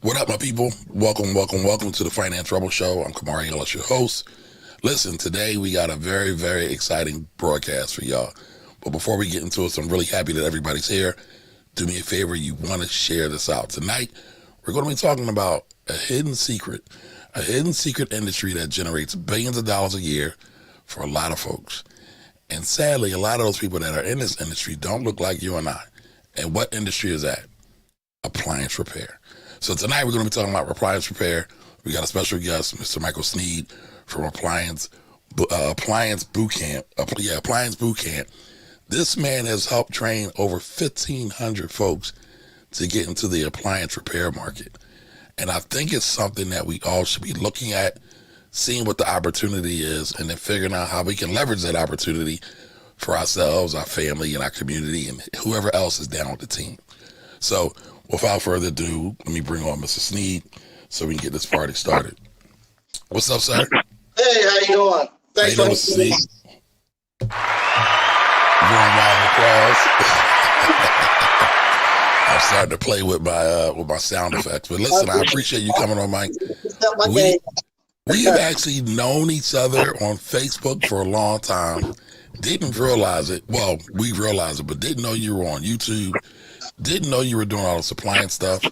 What up, my people? Welcome to the Finance Rebel Show. I'm Kamari Ellis, your host. Listen, today we got a very, very exciting broadcast for y'all. But before we get into it, so I'm really happy that everybody's here. Do me a favor, you want to share this out. Tonight, we're going to be talking about a hidden secret industry that generates billions of dollars a year for a lot of folks. And sadly, a lot of those people that are in this industry don't look like you and I. And what industry is that? Appliance repair. So tonight we're going to be talking about appliance repair. We got a special guest, Mr. Michael Sneed from Appliance Boot Camp. Appliance Boot Camp. This man has helped train over 1,500 folks to get into the appliance repair market. And I think it's something that we all should be looking at, seeing what the opportunity is, and then figuring out how we can leverage that opportunity for ourselves, our family, and our community, and whoever else is down with the team. So without further ado, let me bring on Mr. Sneed so we can get this party started. What's up, sir? Hey, how you doing? Thanks for Mr. Sneed. Round of applause. I'm starting to play with my sound effects, but listen, I appreciate you coming on, Mike. We have actually known each other on Facebook for a long time. Didn't realize it. Well, we realized it, but didn't know you were on YouTube. Didn't know you were doing all this appliance stuff.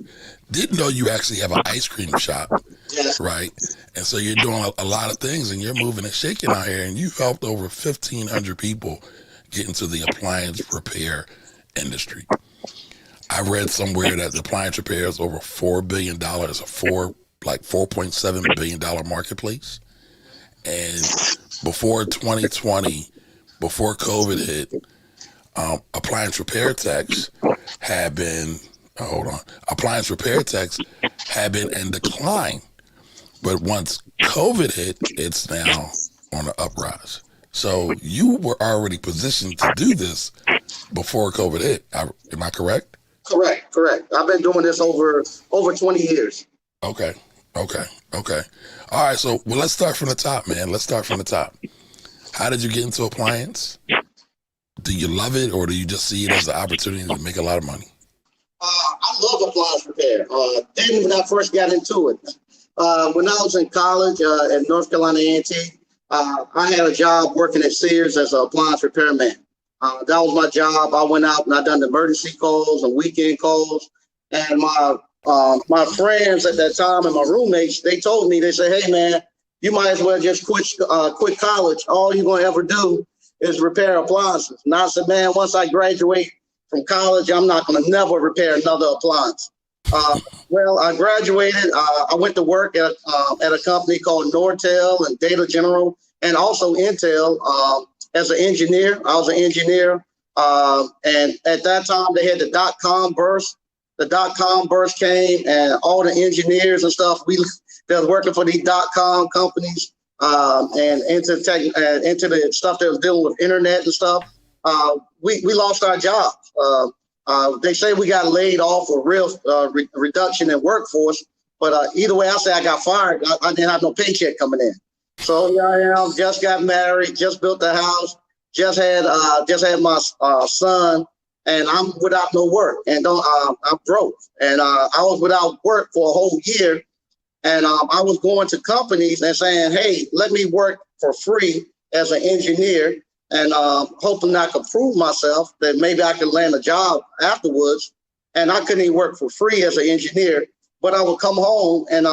Didn't know you actually have an ice cream shop, right? And so you're doing a lot of things, and you're moving and shaking out here, and you've helped over 1,500 people get into the appliance repair industry. I read somewhere that the appliance repair is over $4 billion, $4.7 billion marketplace. And before 2020, before COVID hit, appliance repair techs had been in decline. But once COVID hit, it's now on the uprise. So you were already positioned to do this before COVID hit. Am I correct? Correct. I've been doing this over 20 years. Okay. All right, so let's start from the top, man. Let's start from the top. How did you get into appliance? Do you love it, or do you just see it as an opportunity to make a lot of money? I love appliance repair. Didn't when I first got into it. When I was in college at North Carolina A&T, I had a job working at Sears as an appliance repairman. That was my job. I went out and I done the emergency calls and weekend calls. And my friends at that time and my roommates, they told me, they said, hey, man, you might as well just quit college. All you're going to ever do is repair appliances. And I said, man, once I graduate from college, I'm not going to never repair another appliance. Well, I graduated. I went to work at a company called Nortel and Data General and also Intel as an engineer. I was an engineer. And at that time, they had the dot-com burst. The dot-com burst came, and all the engineers and stuff, they were working for these dot-com companies and into the stuff that was dealing with internet and stuff. We lost our jobs. They say we got laid off or real reduction in workforce, but either way, I say I got fired. I didn't have no paycheck coming in. So here I am, just got married, just built a house, just had my son, and I'm without no work, and I'm broke, and I was without work for a whole year, and I was going to companies and saying, hey, let me work for free as an engineer, and hoping I could prove myself that maybe I could land a job afterwards. And I couldn't even work for free as an engineer, but I would come home and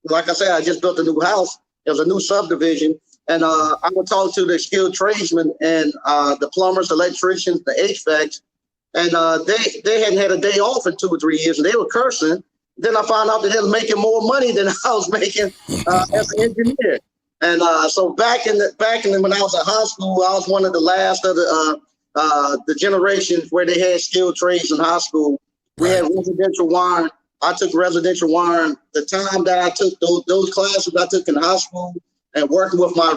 like I said, I just built a new house. It was a new subdivision. And I would talk to the skilled tradesmen and the plumbers, electricians, the HVACs. And they hadn't had a day off in 2 or 3 years, and they were cursing. Then I found out that they were making more money than I was making as an engineer. And so back in when I was in high school, I was one of the last of the generations where they had skilled trades in high school. We had residential wiring. I took residential wiring. The time that I took those classes I took in high school and working with my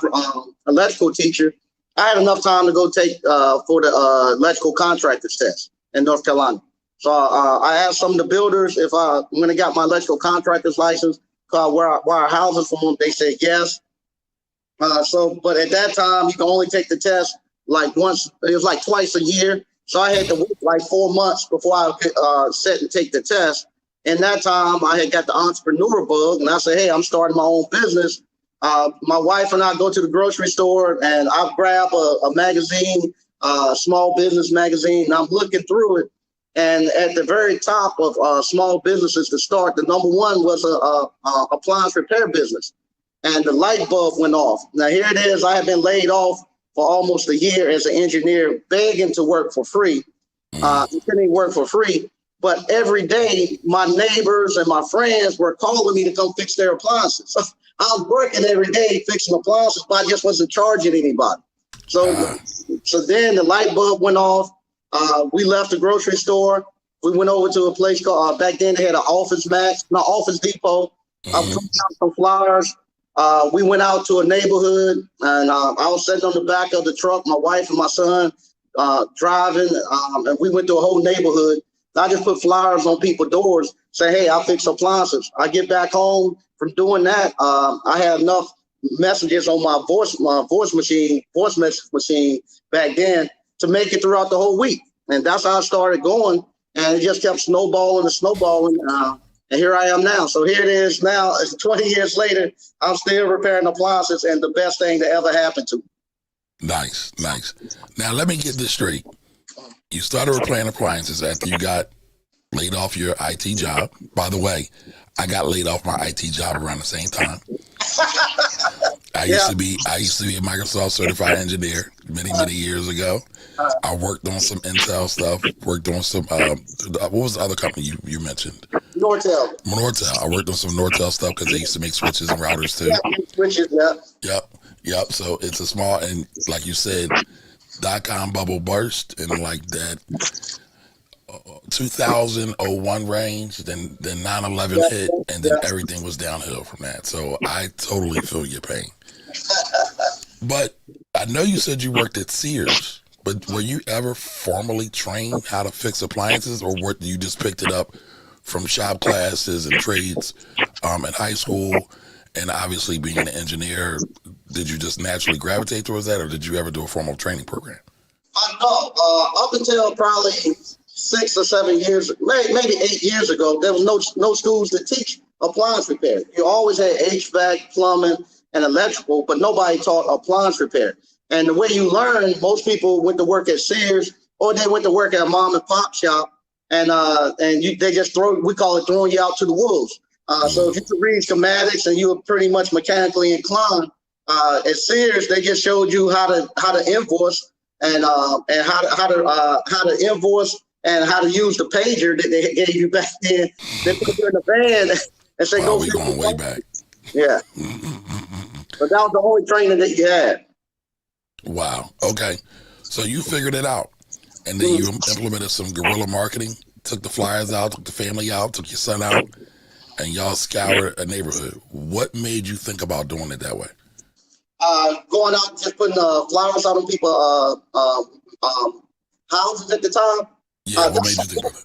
electrical teacher, I had enough time to go take for the electrical contractors test in North Carolina. So I asked some of the builders if when I got my electrical contractor's license, where our houses from them, they said yes. But at that time, you can only take the test like once. It was like twice a year. So I had to wait like 4 months before I could sit and take the test. in that time, I had got the entrepreneur bug, and I said, hey, I'm starting my own business. My wife and I go to the grocery store, and I grab a magazine, small business magazine, and I'm looking through it. And at the very top of small businesses to start, the number one was a appliance repair business. And the light bulb went off. Now, here it is. I have been laid off for almost a year as an engineer, begging to work for free. Couldn't work for free. But every day, my neighbors and my friends were calling me to come fix their appliances. So I was working every day fixing appliances, but I just wasn't charging anybody. So then the light bulb went off. We left the grocery store. We went over to a place called, back then they had an Office Depot. I put out some flyers. We went out to a neighborhood, and I was sitting on the back of the truck, my wife and my son driving, and we went to a whole neighborhood. I just put flyers on people's doors, say, hey, I fix appliances. I get back home from doing that. I had enough messages on my voice message machine back then to make it throughout the whole week. And that's how I started going. And it just kept snowballing and snowballing. And here I am now. So here it is now, 20 years later, I'm still repairing appliances, and the best thing that ever happened to me. Nice. Now, let me get this straight. You started repairing appliances after you got laid off your IT job. By the way, I got laid off my IT job around the same time. I used to be a Microsoft certified engineer many years ago. I worked on some Intel stuff, worked on some, what was the other company you mentioned? Nortel. I worked on some Nortel stuff because they used to make switches and routers too. Yeah, switches, yeah. Yep. So it's a small, and like you said, .com bubble burst in like that 2001 range, then 9/11 hit, and then everything was downhill from that. So I totally feel your pain. But I know you said you worked at Sears, but were you ever formally trained how to fix appliances, or what, you just picked it up from shop classes and trades in high school? And obviously being an engineer, did you just naturally gravitate towards that, or did you ever do a formal training program? No, up until probably 6 or 7 years, maybe 8 years ago, there was no schools to teach appliance repair. You always had HVAC, plumbing, and electrical, but nobody taught appliance repair. And the way you learn, most people went to work at Sears, or they went to work at a mom and pop shop, and they just we call it throwing you out to the wolves. So if you could read schematics and you were pretty much mechanically inclined, at Sears, they just showed you how to invoice and how to invoice and how to use the pager that they gave you back then. They put you in the van and say, "Go." We going way back. Yeah, but that was the only training that you had. Wow. Okay, so you figured it out, and then you implemented some guerrilla marketing. Took the flyers out, took the family out, took your son out, and y'all scoured a neighborhood. What made you think about doing it that way? Going out and just putting flyers out on people's houses at the time. Yeah, what made you think of it?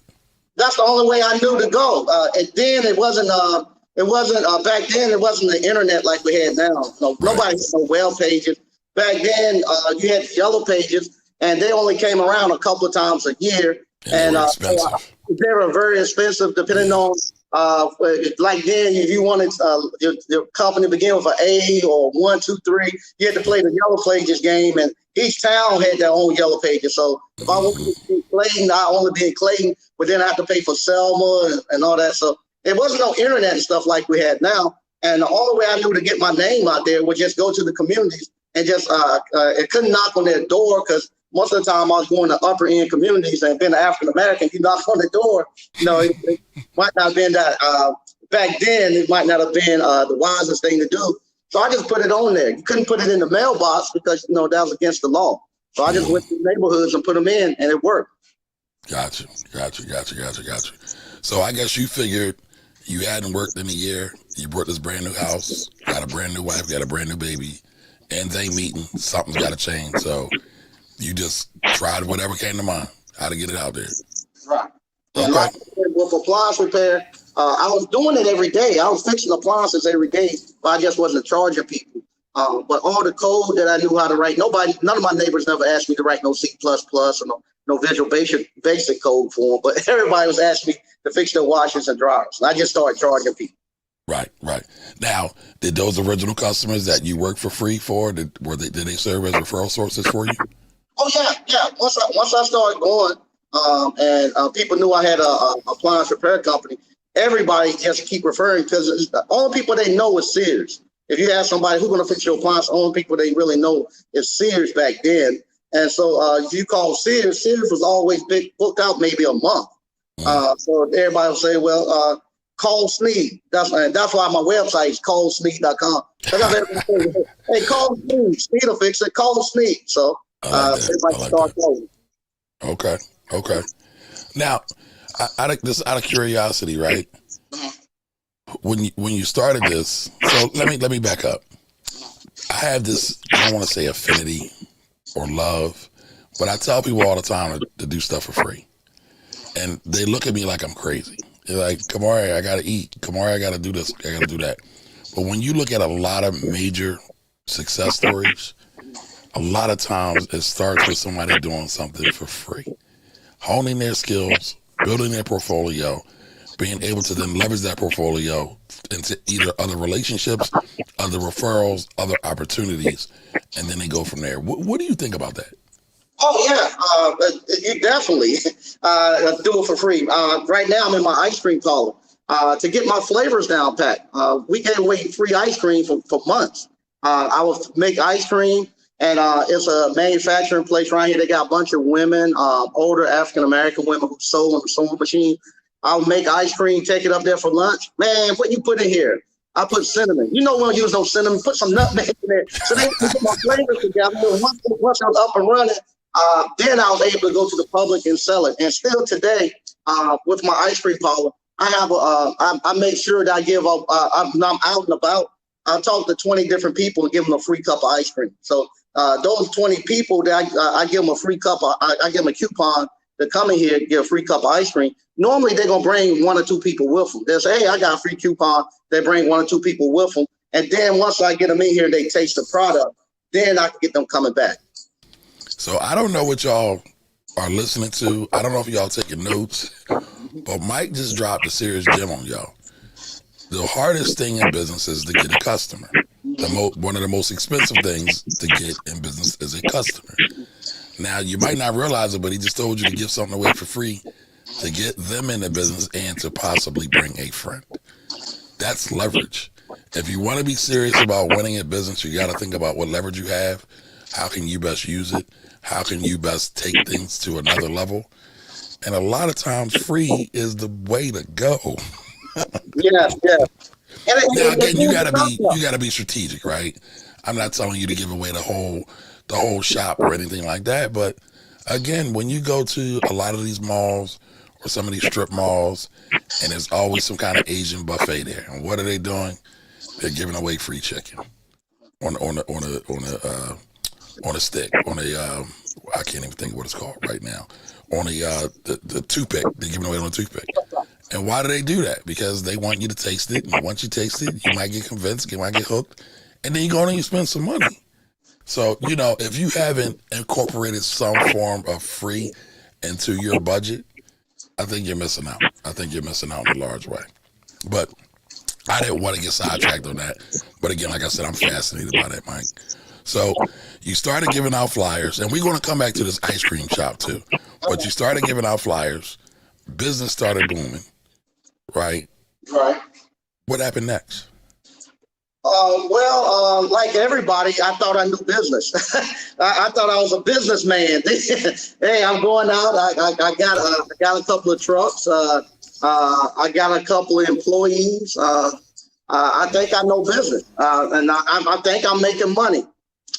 That's the only way I knew to go. And then it wasn't back then. It wasn't the internet like we had now. Nobody had no web pages. Back then, you had yellow pages, and they only came around a couple of times a year. And they were very expensive, depending on like then, if you wanted your company to begin with an A or 1, 2, 3, you had to play the yellow pages game, and each town had their own yellow pages. So if I wanted to be in Clayton, I only be in Clayton, but then I had to pay for Selma and all that. So it wasn't no internet and stuff like we had now. And the only way I knew to get my name out there was just go to the communities and just it couldn't knock on their door, because most of the time I was going to upper end communities, and being African American, you knock on the door. It might not have been that back then. It might not have been the wisest thing to do. So I just put it on there. You couldn't put it in the mailbox because that was against the law. So I just went to the neighborhoods and put them in, and it worked. Gotcha. So I guess you figured you hadn't worked in a year. You bought this brand new house, got a brand new wife, got a brand new baby, and they meeting. Something's got to change. So you just tried whatever came to mind, how to get it out there. Right. Okay. And like with appliance repair, I was doing it every day. I was fixing appliances every day, but I just wasn't charging people. But all the code that I knew how to write, none of my neighbors never asked me to write no C++ or no Visual Basic code for them. But everybody was asking me to fix their washers and dryers. And I just started charging people. Right. Now, did those original customers that you worked for free for, did they serve as referral sources for you? Oh yeah. Once I started going, and people knew I had a appliance repair company, everybody just keep referring, because the only people they know is Sears. If you ask somebody who's going to fix your appliance, the only people they really know is Sears back then. And so if you call Sears was always booked out maybe a month. So everybody will say, well, call Sneed. That's why my website is callsneed.com. Hey, call Sneed. Sneed will fix it. Call Sneed. So everybody start calling. Okay. Now, out of curiosity, right? When you started this, so let me back up. I have this, I don't want to say affinity or love, but I tell people all the time to do stuff for free. And they look at me like I'm crazy. They're like, Kamari, I gotta eat. Kamari, I gotta do this, I gotta do that. But when you look at a lot of major success stories, a lot of times it starts with somebody doing something for free, honing their skills, building their portfolio, being able to then leverage that portfolio into either other relationships, other referrals, other opportunities, and then they go from there. What do you think about that? Oh yeah, you definitely do it for free. Right now, I'm in my ice cream parlor to get my flavors down pat. We gave away free ice cream for months. I will make ice cream, and it's a manufacturing place right here. They got a bunch of women, older African American women who sew on the sewing machine. I'll make ice cream, take it up there for lunch. Man, what you put in here? I put cinnamon. You know, we don't use no cinnamon. Put some nutmeg in there. So they put my flavors together. Once I was up and running, then I was able to go to the public and sell it. And still today, with my ice cream parlor, I have I make sure that I give up. I'm out and about. I talk to 20 different people and give them a free cup of ice cream. So those 20 people that I give them a free cup. I give them a coupon to come in here and get a free cup of ice cream. Normally, they're going to bring 1 or 2 people with them. They'll say, hey, I got a free coupon. They bring 1 or 2 people with them. And then once I get them in here, they taste the product. Then I can get them coming back. So I don't know what y'all are listening to. I don't know if y'all taking notes, but Mike just dropped a serious gem on y'all. The hardest thing in business is to get a customer. One of the most expensive things to get in business is a customer. Now, you might not realize it, but he just told you to give something away for free to get them in the business and to possibly bring a friend. That's leverage. If you want to be serious about winning in business, you got to think about what leverage you have. How can you best use it? How can you best take things to another level? And a lot of times free is the way to go. Yeah. Now again, you gotta be strategic, right? I'm not telling you to give away the whole shop or anything like that, but again, when you go to a lot of these malls or some of these strip malls, and there's always some kind of Asian buffet there, and what are they doing? They're giving away free chicken on a stick, I can't even think what it's called right now. On the toothpick, they're giving away on a toothpick. And why do they do that? Because they want you to taste it, and once you taste it, you might get convinced, you might get hooked, and then you go and you spend some money. So, if you haven't incorporated some form of free into your budget, I think you're missing out. I think you're missing out in a large way. But I didn't want to get sidetracked on that. But again, like I said, I'm fascinated by that, Mike. So you started giving out flyers, and we're going to come back to this ice cream shop too. But you started giving out flyers. Business started booming, right? Right. What happened next? Like everybody, I thought I knew business. I thought I was a businessman. Hey, I'm going out. I got a couple of trucks. I got a couple of employees. I think I know business, and I think I'm making money.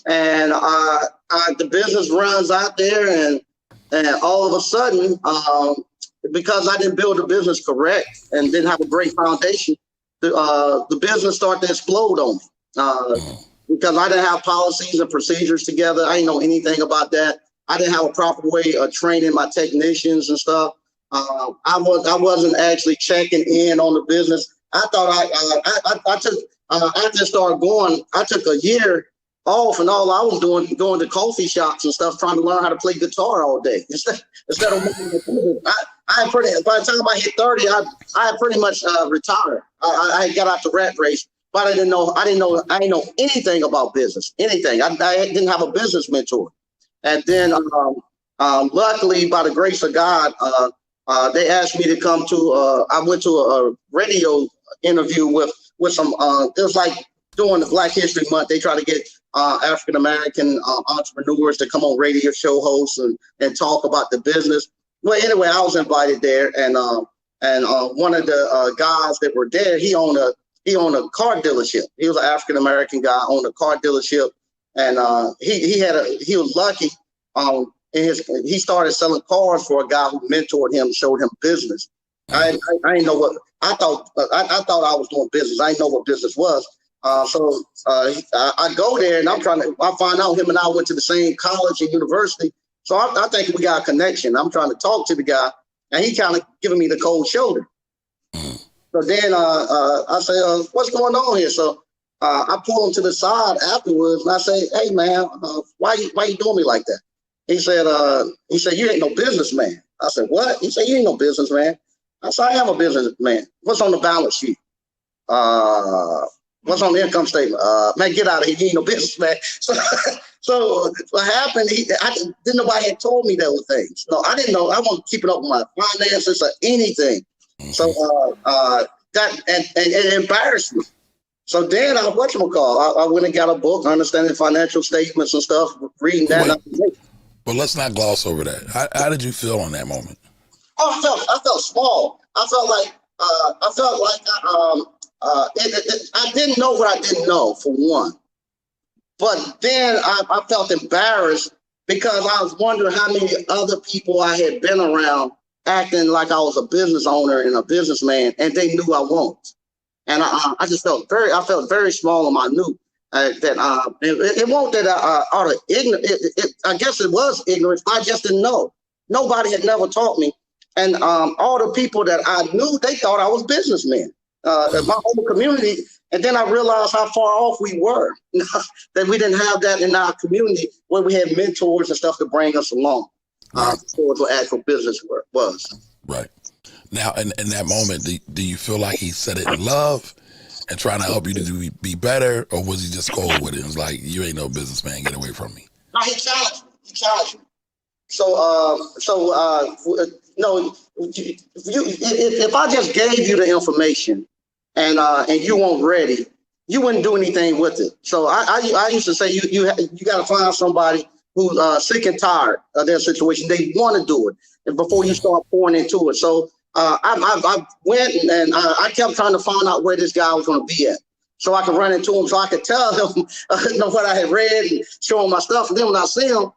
And the business runs out there, and all of a sudden, because I didn't build the business correct and didn't have a great foundation, the business started to explode on me because I didn't have policies and procedures together. I didn't know anything about that. I didn't have a proper way of training my technicians and stuff. I wasn't actually checking in on the business. I thought after I started going, I took a year off, and all I was doing going to coffee shops and stuff, trying to learn how to play guitar all day instead of making I pretty. By the time I hit 30, I had pretty much retired. I got out the rat race, but I didn't know anything about business, anything. I didn't have a business mentor, and then luckily, by the grace of God, they asked me to come to. I went to a radio interview with some. It was like during the Black History Month. They try to get African American entrepreneurs to come on radio show hosts and talk about the business. Well, anyway, I was invited there, and one of the guys that were there, he owned a car dealership. He was an African American guy, owned a car dealership, and he was lucky. He started selling cars for a guy who mentored him, showed him business. I didn't know what I thought. I thought I was doing business. I didn't know what business was. So I go there, and I find out him and I went to the same college and university. So I think we got a connection. I'm trying to talk to the guy, and he kind of giving me the cold shoulder. So then I say, what's going on here? So I pull him to the side afterwards, and I say, hey, man, why you doing me like that? He said, you ain't no businessman. I said, what? He said, you ain't no businessman. I said, I am a businessman. What's on the balance sheet? What's on the income statement? Man, get out of here. You ain't no businessman. So what happened, didn't nobody had told me those things. No, I didn't know. I wasn't keeping up with my finances or anything. So that it embarrassed me. So then I went and got a book, Understanding Financial Statements and stuff, reading that. But let's not gloss over that. How did you feel on that moment? Oh, I felt small. I felt like I didn't know what I didn't know, for one. But then I felt embarrassed because I was wondering how many other people I had been around acting like I was a business owner and a businessman, and they knew I wasn't. And I just felt very small and minute. That it won't that out of ignorance. I guess it was ignorance. I just didn't know. Nobody had never taught me, and all the people that I knew, they thought I was businessmen. My whole community, and then I realized how far off we were. That we didn't have that in our community where we had mentors and stuff to bring us along. Towards what actual business work was. Right. Now, in that moment, do you feel like he said it in love and trying to help you to be better, or was he just cold with it? It was like, you ain't no businessman, get away from me. No, he challenged me. So, no, if I just gave you the information and you weren't ready, you wouldn't do anything with it. So I used to say you got to find somebody who's sick and tired of their situation. They want to do it, and before you start pouring into it. So I went and I kept trying to find out where this guy was going to be at, so I could run into him, so I could tell him what I had read and show him my stuff. And then when I see him,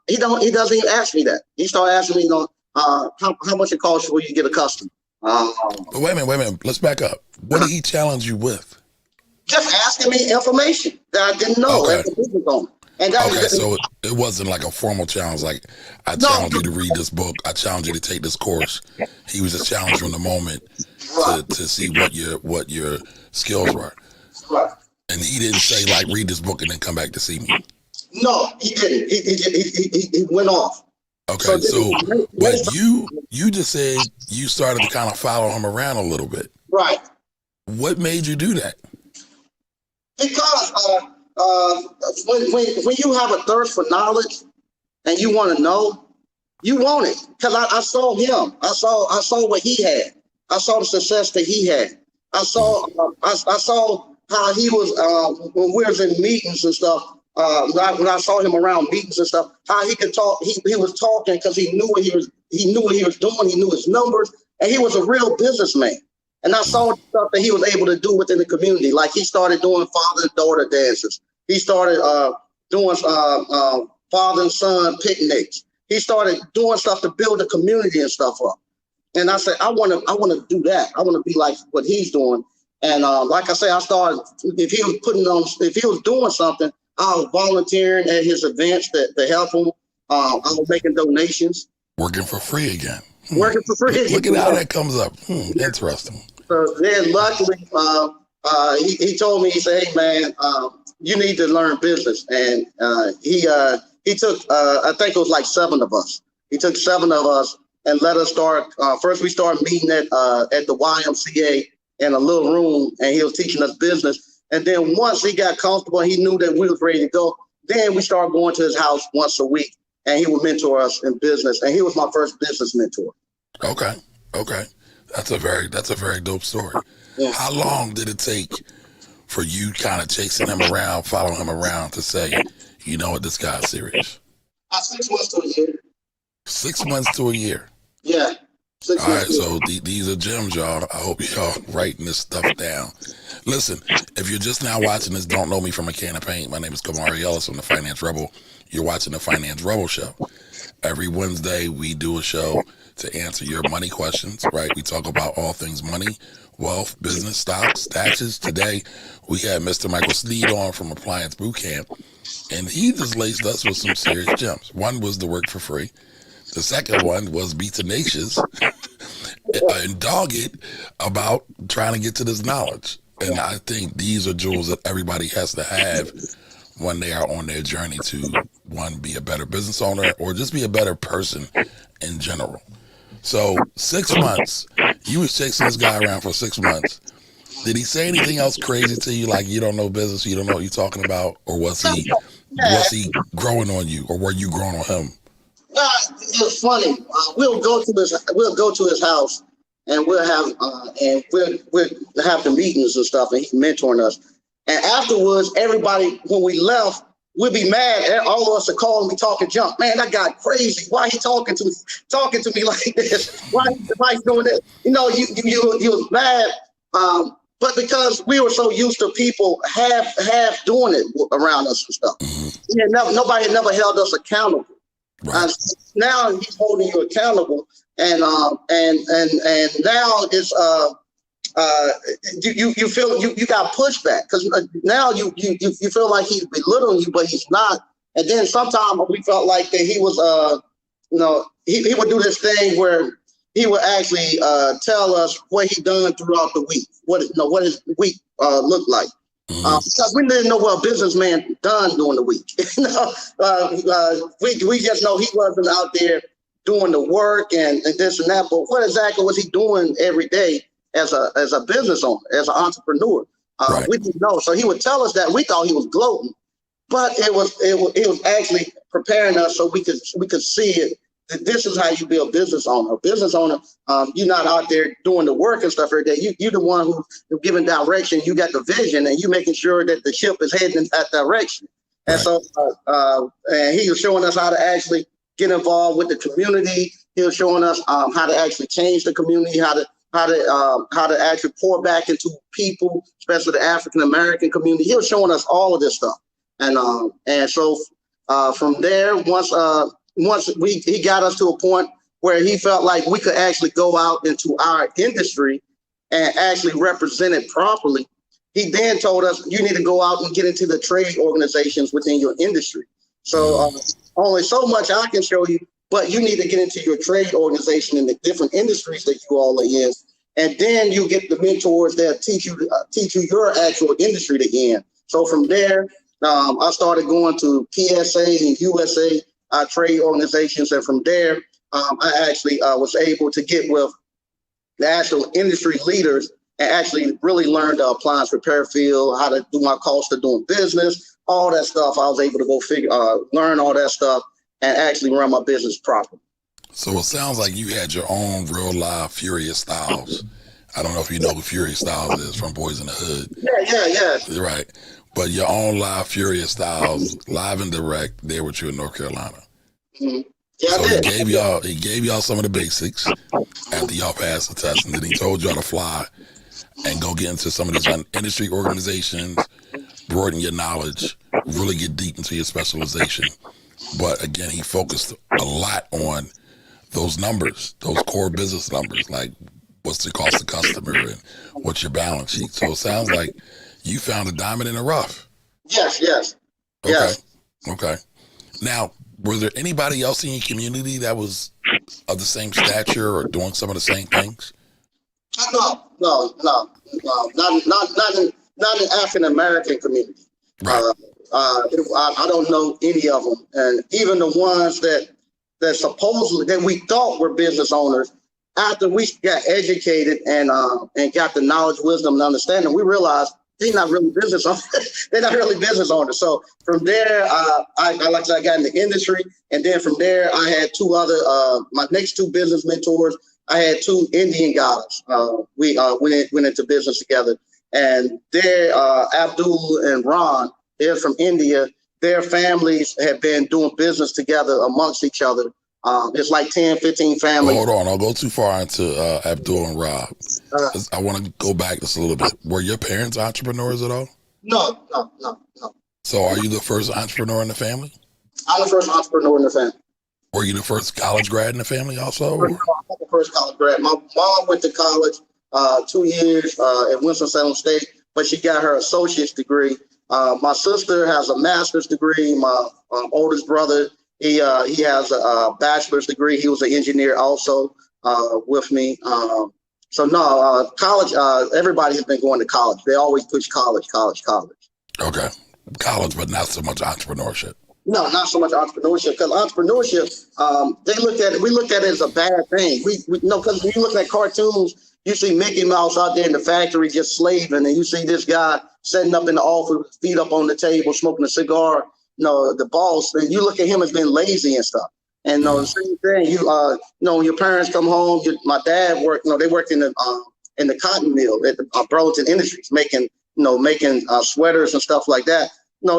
he doesn't even ask me that. He started asking me, how much it costs for you to get a customer. But wait a minute. Let's back up. What did he challenge you with? Just asking me information that I didn't know as a business owner. So it wasn't like a formal challenge, like I challenge you to read this book, I challenge you to take this course. He was just challenging you in the moment to see what your skills were. Right. And he didn't say like, read this book and then come back to see me. No, he didn't. He went off. Okay, but you just said you started to kind of follow him around a little bit. Right. What made you do that? Because when you have a thirst for knowledge and you want to know, you want it. Because I saw him. I saw what he had. I saw the success that he had. I saw how he was when we was in meetings and stuff. When I saw him around meetings and stuff, how he could talk. He was talking because he knew what he was doing. He knew his numbers, and he was a real businessman. And I saw the stuff that he was able to do within the community. Like he started doing father and daughter dances. He started doing father and son picnics. He started doing stuff to build the community and stuff up. And I said, I want to do that. I want to be like what he's doing. And like I say, I started. If he was doing something, I was volunteering at his events to help him. I was making donations. Working for free again. Working for free. Look at how that comes up. Interesting. So then, luckily, he told me, he said, "Hey man, you need to learn business." And he took I think it was like seven of us. He took seven of us and let us start. First, we started meeting at the YMCA in a little room, and he was teaching us business. And then once he got comfortable, he knew that we was ready to go. Then we started going to his house once a week, and he would mentor us in business. And he was my first business mentor. Okay. That's a very dope story. Yeah. How long did it take for you kind of chasing him around, following him around to say, you know what, this guy's serious? 6 months to a year. 6 months to a year. Yeah. 6 All right, months. so these are gems, y'all. I hope y'all writing this stuff down. Listen, if you're just now watching this, don't know me from a can of paint. My name is Kamari Ellis from the Finance Rebel. You're watching the Finance Rebel Show. Every Wednesday, we do a show to answer your money questions, right? We talk about all things money, wealth, business, stocks, taxes. Today, we had Mr. Michael Sneed on from Appliance Bootcamp, and he just laced us with some serious gems. One was to work for free. The second one was be tenacious and dogged about trying to get to this knowledge. And I think these are jewels that everybody has to have when they are on their journey to, one, be a better business owner or just be a better person in general. So 6 months, you was chasing this guy around for 6 months. Did he say anything else crazy to you, like you don't know business, you don't know what you're talking about, or was he growing on you, or were you growing on him? It's funny. We'll go to his house, and we'll have the meetings and stuff, and he's mentoring us. And afterwards, everybody, when we left, we'll be mad. All of us are calling me talking junk. Man, that guy crazy. Why he talking to me like this? Why he doing that? You know, you was mad. But because we were so used to people half doing it around us and stuff, nobody had never held us accountable. Right. Now he's holding you accountable, and now it's you feel you got pushback because now you feel like he's belittling you, but he's not. And then sometimes we felt like that he was he would do this thing where he would actually tell us what he done throughout the week, what his week looked like. Because we didn't know what a businessman done during the week. We just know he wasn't out there doing the work and this and that. But what exactly was he doing every day as a business owner, as an entrepreneur? Right. We didn't know. So he would tell us that. We thought he was gloating, but it was actually preparing us so we could see it. This is how you be a business owner. A business owner, you're not out there doing the work and stuff every day. You're the one who's giving direction. You got the vision, and you making sure that the ship is heading in that direction. And so, and he was showing us how to actually get involved with the community. He was showing us how to actually change the community, how to actually pour back into people, especially the African American community. He was showing us all of this stuff, and so from there, once he got us to a point where he felt like we could actually go out into our industry and actually represent it properly. He then told us, you need to go out and get into the trade organizations within your industry. So only so much I can show you, but you need to get into your trade organization in the different industries that you all are in. And then you get the mentors that teach you your actual industry again. So from there, I started going to PSA and USA trade organizations, and from there, I actually was able to get with the actual industry leaders and actually really learn the appliance repair field, how to do my cost of doing business, all that stuff. I was able to go learn all that stuff and actually run my business properly. So it sounds like you had your own real live Furious Styles. I don't know if you know who Furious Styles is from Boys in the Hood. Yeah. Right. But your own live Furious Styles, live and direct, there with you in North Carolina. Mm-hmm. Yeah, so he gave y'all some of the basics after y'all passed the test, and then he told y'all to fly and go get into some of these industry organizations, broaden your knowledge, really get deep into your specialization. But again, he focused a lot on those numbers, those core business numbers, like what's the cost of customer and what's your balance sheet. So it sounds like you found a diamond in the rough. Yes. Okay. Now, was there anybody else in your community that was of the same stature or doing some of the same things? No. Not in African American community. Right. I don't know any of them, and even the ones that supposedly that we thought were business owners. After we got educated and got the knowledge, wisdom, and understanding, we realized they're not really business owners. They're not really business owners. So from there, I got in the industry, and then from there, I had two other my next two business mentors. I had two Indian guys. We went into business together, and they're Abdul and Ron. They're from India. Their families have been doing business together amongst each other. It's like 10, 15 families. Hold on, I'll go too far into Abdul and Rob. I want to go back just a little bit. Were your parents entrepreneurs at all? No. So are you the first entrepreneur in the family? I'm the first entrepreneur in the family. Were you the first college grad in the family also? I'm the first college grad. My mom went to college 2 years at Winston-Salem State, but she got her associate's degree. My sister has a master's degree. My oldest brother, he has a bachelor's degree. He was an engineer also with me. College, everybody has been going to college. They always push college. Okay. College, but not so much entrepreneurship. No, not so much entrepreneurship, because entrepreneurship, we look at it as a bad thing. Because when you look at cartoons, you see Mickey Mouse out there in the factory just slaving, and you see this guy sitting up in the office, feet up on the table, smoking a cigar, the boss, and you look at him as being lazy and stuff. And the same thing, when your parents come home, my dad worked, they worked in the cotton mill at the Burlington Industries, making sweaters and stuff like that.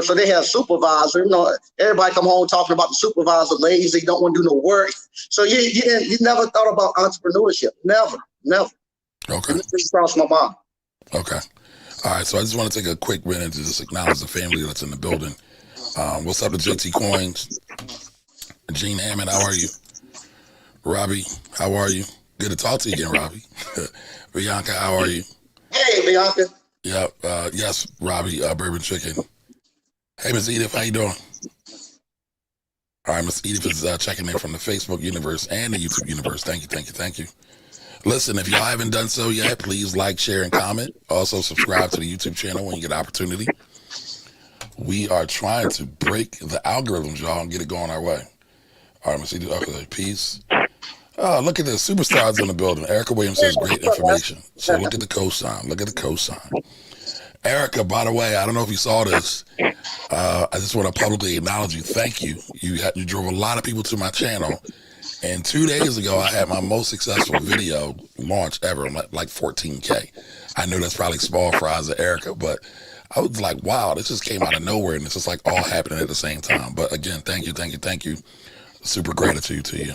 So they have supervisor. Everybody come home talking about the supervisor lazy, don't want to do no work. So you never thought about entrepreneurship, never. Okay. And it just crossed my mind. Okay. All right. So I just want to take a quick minute to just acknowledge the family that's in the building. What's up to JT Coins? Gene Hammond, how are you? Robbie, how are you? Good to talk to you again, Robbie. Bianca, how are you? Hey, Bianca. Yeah. Yes, Robbie, Bourbon Chicken. Hey, Miss Edith, how you doing? All right, Miss Edith is checking in from the Facebook universe and the YouTube universe. Thank you. Listen, if y'all haven't done so yet, please like, share, and comment. Also, subscribe to the YouTube channel when you get an opportunity. We are trying to break the algorithms, y'all, and get it going our way. All right, Miss Edith, okay, peace. Oh, look at this. Superstars in the building. Erica Williams says great information. So look at the cosign. Erica, by the way, I don't know if you saw this. I just want to publicly acknowledge you. Thank you. You drove a lot of people to my channel. And 2 days ago, I had my most successful video launch ever, like 14K. I know that's probably small fries to Erica, but I was like, wow, this just came out of nowhere. And it's just like all happening at the same time. But again, thank you. Super gratitude to you.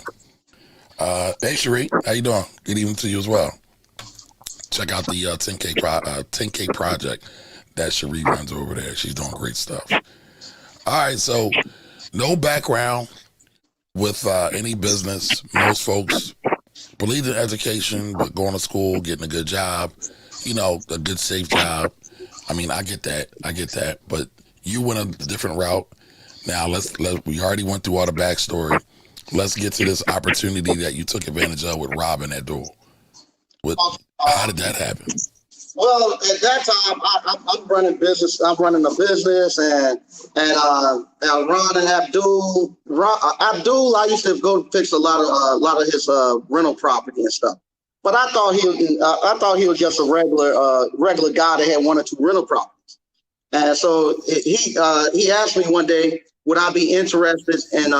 Hey, Cherie, how you doing? Good evening to you as well. Check out the 10K project that Cherie runs over there. She's doing great stuff. All right, so no background with any business. Most folks believe in education, but going to school, getting a good job, a good, safe job. I mean, I get that. But you went a different route. Now, we already went through all the backstory. Let's get to this opportunity that you took advantage of with Rob and Abdul. How did that happen? Well, at that time, I'm running business. I'm running a business, and Ron and Abdul. Abdul, I used to go fix a lot of his rental property and stuff. But I thought he was just a regular guy that had one or two rental properties. And so he asked me one day, would I be interested in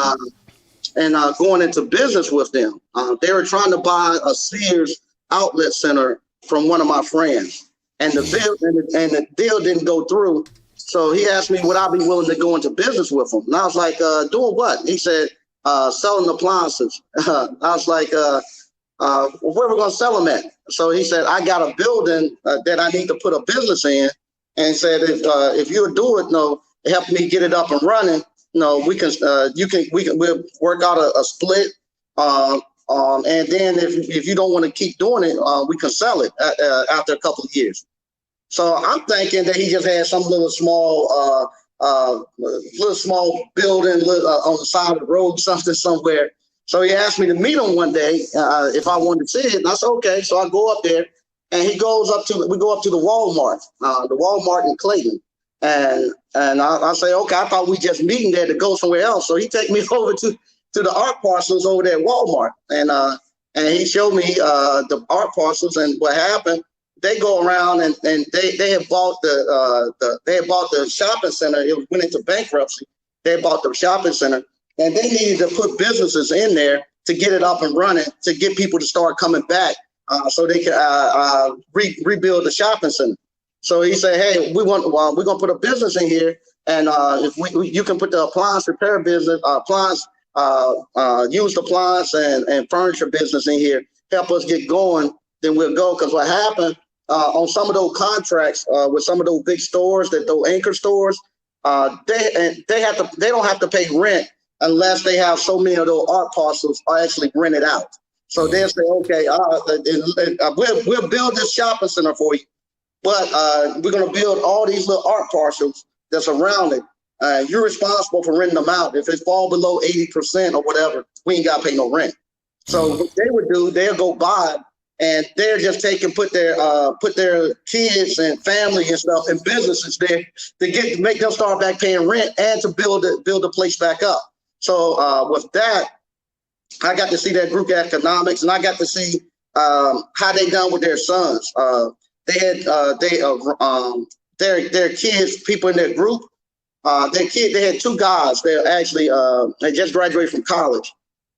going into business with them? They were trying to buy a Sears outlet center from one of my friends, and the deal didn't go through. So he asked me, would I be willing to go into business with him? And I was like, doing what? He said, selling appliances. I was like, where are we going to sell them at? So he said, I got a building that I need to put a business in, and said, if you'll do it, help me get it up and running. We'll work out a split. And then if you don't want to keep doing it, we can sell it after a couple of years. So I'm thinking that he just had some little small building on the side of the road, somewhere. So he asked me to meet him one day if I wanted to see it. And I said, okay. So I go up there, and we go up to the Walmart in Clayton. And I say, okay, I thought we just meeting there to go somewhere else. So he take me over to the art parcels over there at Walmart. And he showed me the art parcels, and what happened, they go around and they had bought the shopping center. It went into bankruptcy. They had bought the shopping center, and they needed to put businesses in there to get it up and running, to get people to start coming back, so they could rebuild the shopping center. So he said, hey, we're going to put a business in here, and if you can put the appliance repair business, used appliance and furniture business in here, help us get going, then we'll go. Because what happened on some of those contracts with some of those big stores, those anchor stores, they don't have to pay rent unless they have so many of those art parcels are actually rented out. So they'll say, okay, we'll build this shopping center for you, but we're going to build all these little art parcels that's around it. You're responsible for renting them out. If it fall below 80% or whatever, we ain't got to pay no rent. So what they would do, they'll go buy it, and they're just put their kids and family and stuff and businesses there to make them start back paying rent and to build the place back up. So with that, I got to see that group economics, and I got to see how they done with their sons. They had their kids, people in their group. They had two guys. They just graduated from college,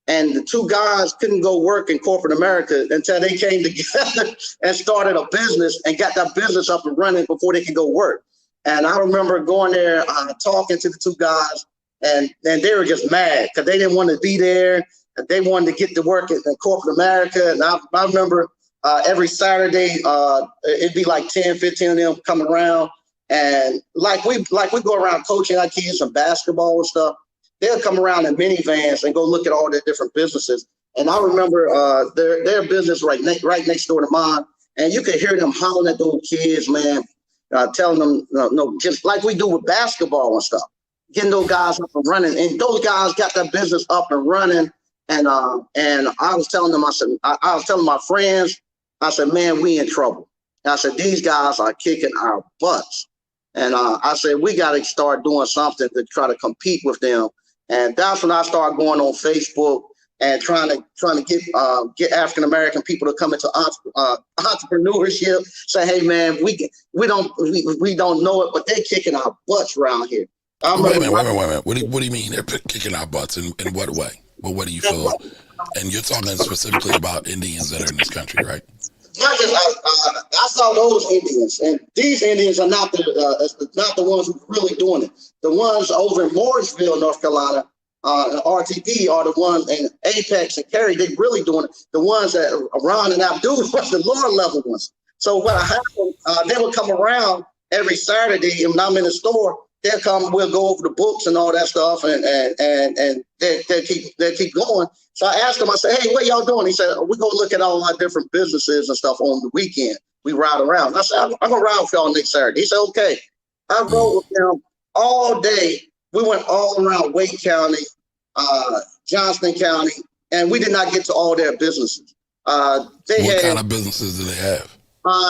and the two guys couldn't go work in corporate America until they came together and started a business and got that business up and running before they could go work. And I remember going there, talking to the two guys, and they were just mad because they didn't want to be there. They wanted to get to work in corporate America. And I remember every Saturday, it'd be like 10, 15 of them coming around. And like we go around coaching our kids some basketball and stuff. They'll come around in minivans and go look at all their different businesses. And I remember their business right next door to mine. And you could hear them hollering at those kids, man, telling them, no, just like we do with basketball and stuff, getting those guys up and running. And those guys got that business up and running. And I was telling them, I was telling my friends, I said, man, we in trouble. And I said, these guys are kicking our butts. And I said, we got to start doing something to try to compete with them. And that's when I started going on Facebook and trying to get African American people to come into entrepreneurship. Say, hey man, we don't know it, but they're kicking our butts around here. Wait a minute. What do you mean they're kicking our butts? In what way? Well, what do you feel? And you're talking specifically about Indians that are in this country, right? Not just I saw those Indians, and these Indians are not the ones who are really doing it. The ones over in Morrisville, North Carolina, RTD are the ones, and Apex and Cary, they really doing it. The ones that Ron and Abdul was the lower level ones. So what happened, they would come around every Saturday, and when I'm in the store, they'll come, we'll go over the books and all that stuff, and they'll keep going. So I asked him, I said, hey, what y'all doing? He said, we go look at all our different businesses and stuff on the weekend. We ride around. I said, I'm going to ride with y'all next Saturday. He said, okay. I rode with them all day. We went all around Wake County, Johnston County, and we did not get to all their businesses. What kind of businesses do they have?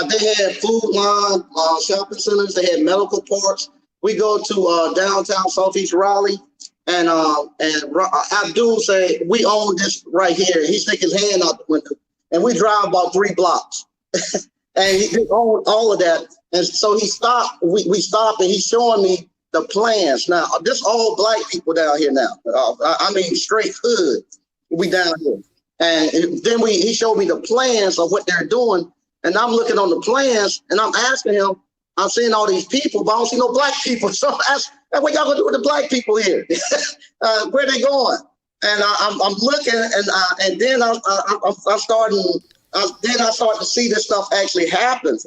They had food line, shopping centers. They had medical parks. We go to downtown Southeast Raleigh, and Abdul say, we own this right here. He stick his hand out the window, and we drive about 3 blocks. And he owned all of that. And so he stopped, we stopped, and he's showing me the plans. Now, this all black people down here now. I mean, straight hood, we down here. And then he showed me the plans of what they're doing. And I'm looking on the plans, and I'm asking him, I'm seeing all these people, but I don't see no black people. So I asked, what y'all gonna do with the black people here? Where they going? And I'm looking, and then I started to see this stuff actually happen.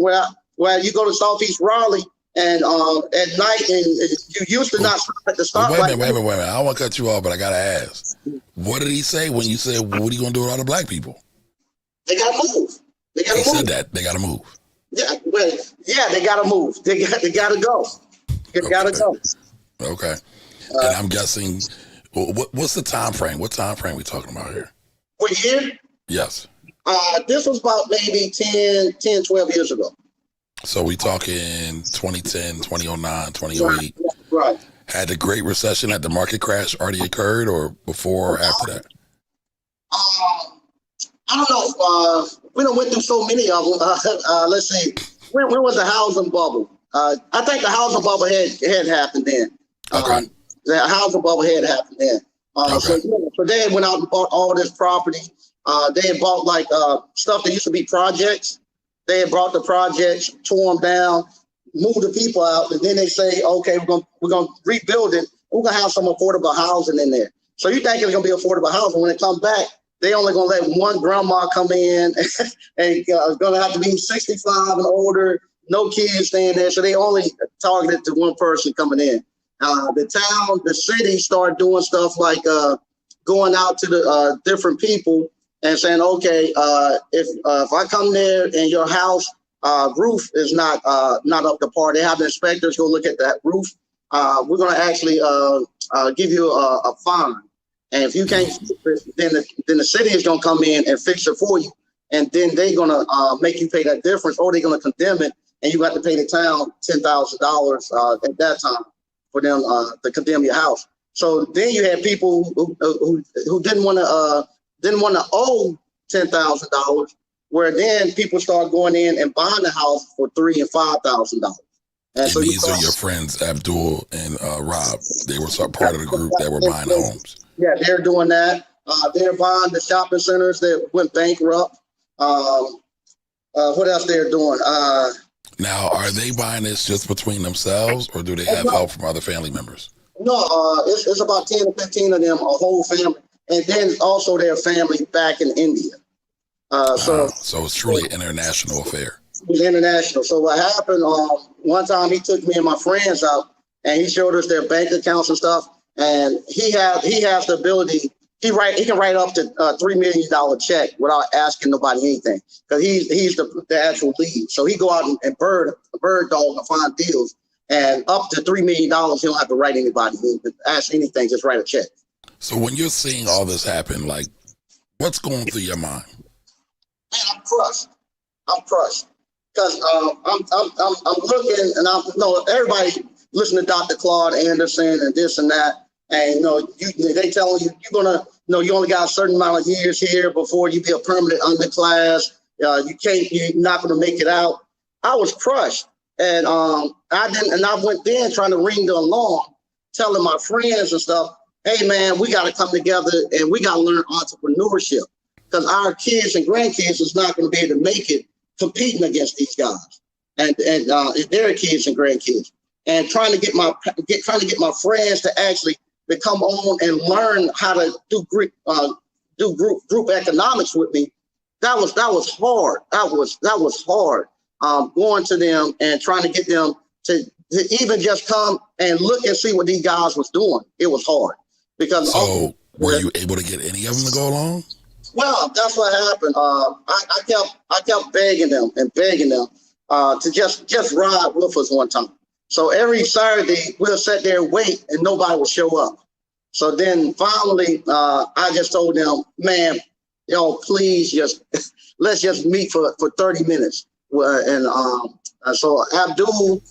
Where you go to Southeast Raleigh, and at night, and you used to not stop at the stoplight. Wait a minute. I don't want to cut you off, but I gotta ask. What did he say when you said, what are you gonna do with all the black people? They gotta move. He said that they gotta move. Yeah, they gotta move. They gotta go. They gotta go. Okay. And I'm guessing, what's the time frame? What time frame we talking about here? What year? Yes. This was about maybe 12 years ago. So we talking 2010, 2009, 2008. Right. Had the Great Recession, had the market crash already occurred, or before or after that? I don't know. We done went through so many of them. Let's see. When was the housing bubble? I think the housing bubble had happened then. Okay. The housing bubble had happened then. Okay. So they went out and bought all this property. They had bought like stuff that used to be projects. They had brought the projects, tore them down, moved the people out, and then they say, okay, we're gonna rebuild it. We're gonna have some affordable housing in there. So you think it's gonna be affordable housing? When it comes back, they only gonna let one grandma come in, and it's gonna have to be 65 and older, no kids staying there. So they only targeted to one person coming in. The city started doing stuff like going out to the different people and saying, okay, if I come there and your house roof is not up to par, they have the inspectors go look at that roof. We're going to actually give you a fine. And if you can't fix it, then the city is going to come in and fix it for you. And then they're going to make you pay that difference, or they're going to condemn it. And you got to pay the town $10,000 at that time for them to condemn your house. So then you had people who didn't want to owe $10,000, where then people start going in and buying the house for $3,000 and $5,000. And so these are your friends, Abdul and Rob. They were part of the group that were buying homes. Yeah, they're doing that. They're buying the shopping centers that went bankrupt. What else they're doing? Now, are they buying this just between themselves, or do they have help from other family members? No, it's about 10 to 15 of them, a whole family. And then also their family back in India. So it's truly an international affair. It's international. So what happened, one time he took me and my friends out, and he showed us their bank accounts and stuff. And he has the ability, he can write up to $3 million check without asking nobody anything, because he's the actual lead. So he go out and bird dog and find deals, and up to $3 million, he don't have to write anybody, ask anything, just write a check. So when you're seeing all this happen, like, what's going through your mind? Man, I'm crushed. Because I'm looking, and everybody listen to Dr. Claude Anderson and this and that. And, they telling you, you only got a certain amount of years here before you be a permanent underclass. You're not going to make it out. I was crushed. And I went then trying to ring the alarm, telling my friends and stuff, hey man, we got to come together and we got to learn entrepreneurship, because our kids and grandkids is not going to be able to make it competing against these guys and their kids and grandkids. And trying to get my friends to actually come on and learn how to do group economics with me. That was hard. That was hard. Going to them and trying to get them to even just come and look and see what these guys was doing. It was hard. Because were you able to get any of them to go along? Well, that's what happened. I kept begging them to just ride with us one time. So every Saturday we'll sit there and wait, and nobody will show up. So then finally, I just told them, man, please let's just meet for 30 minutes. So Abdul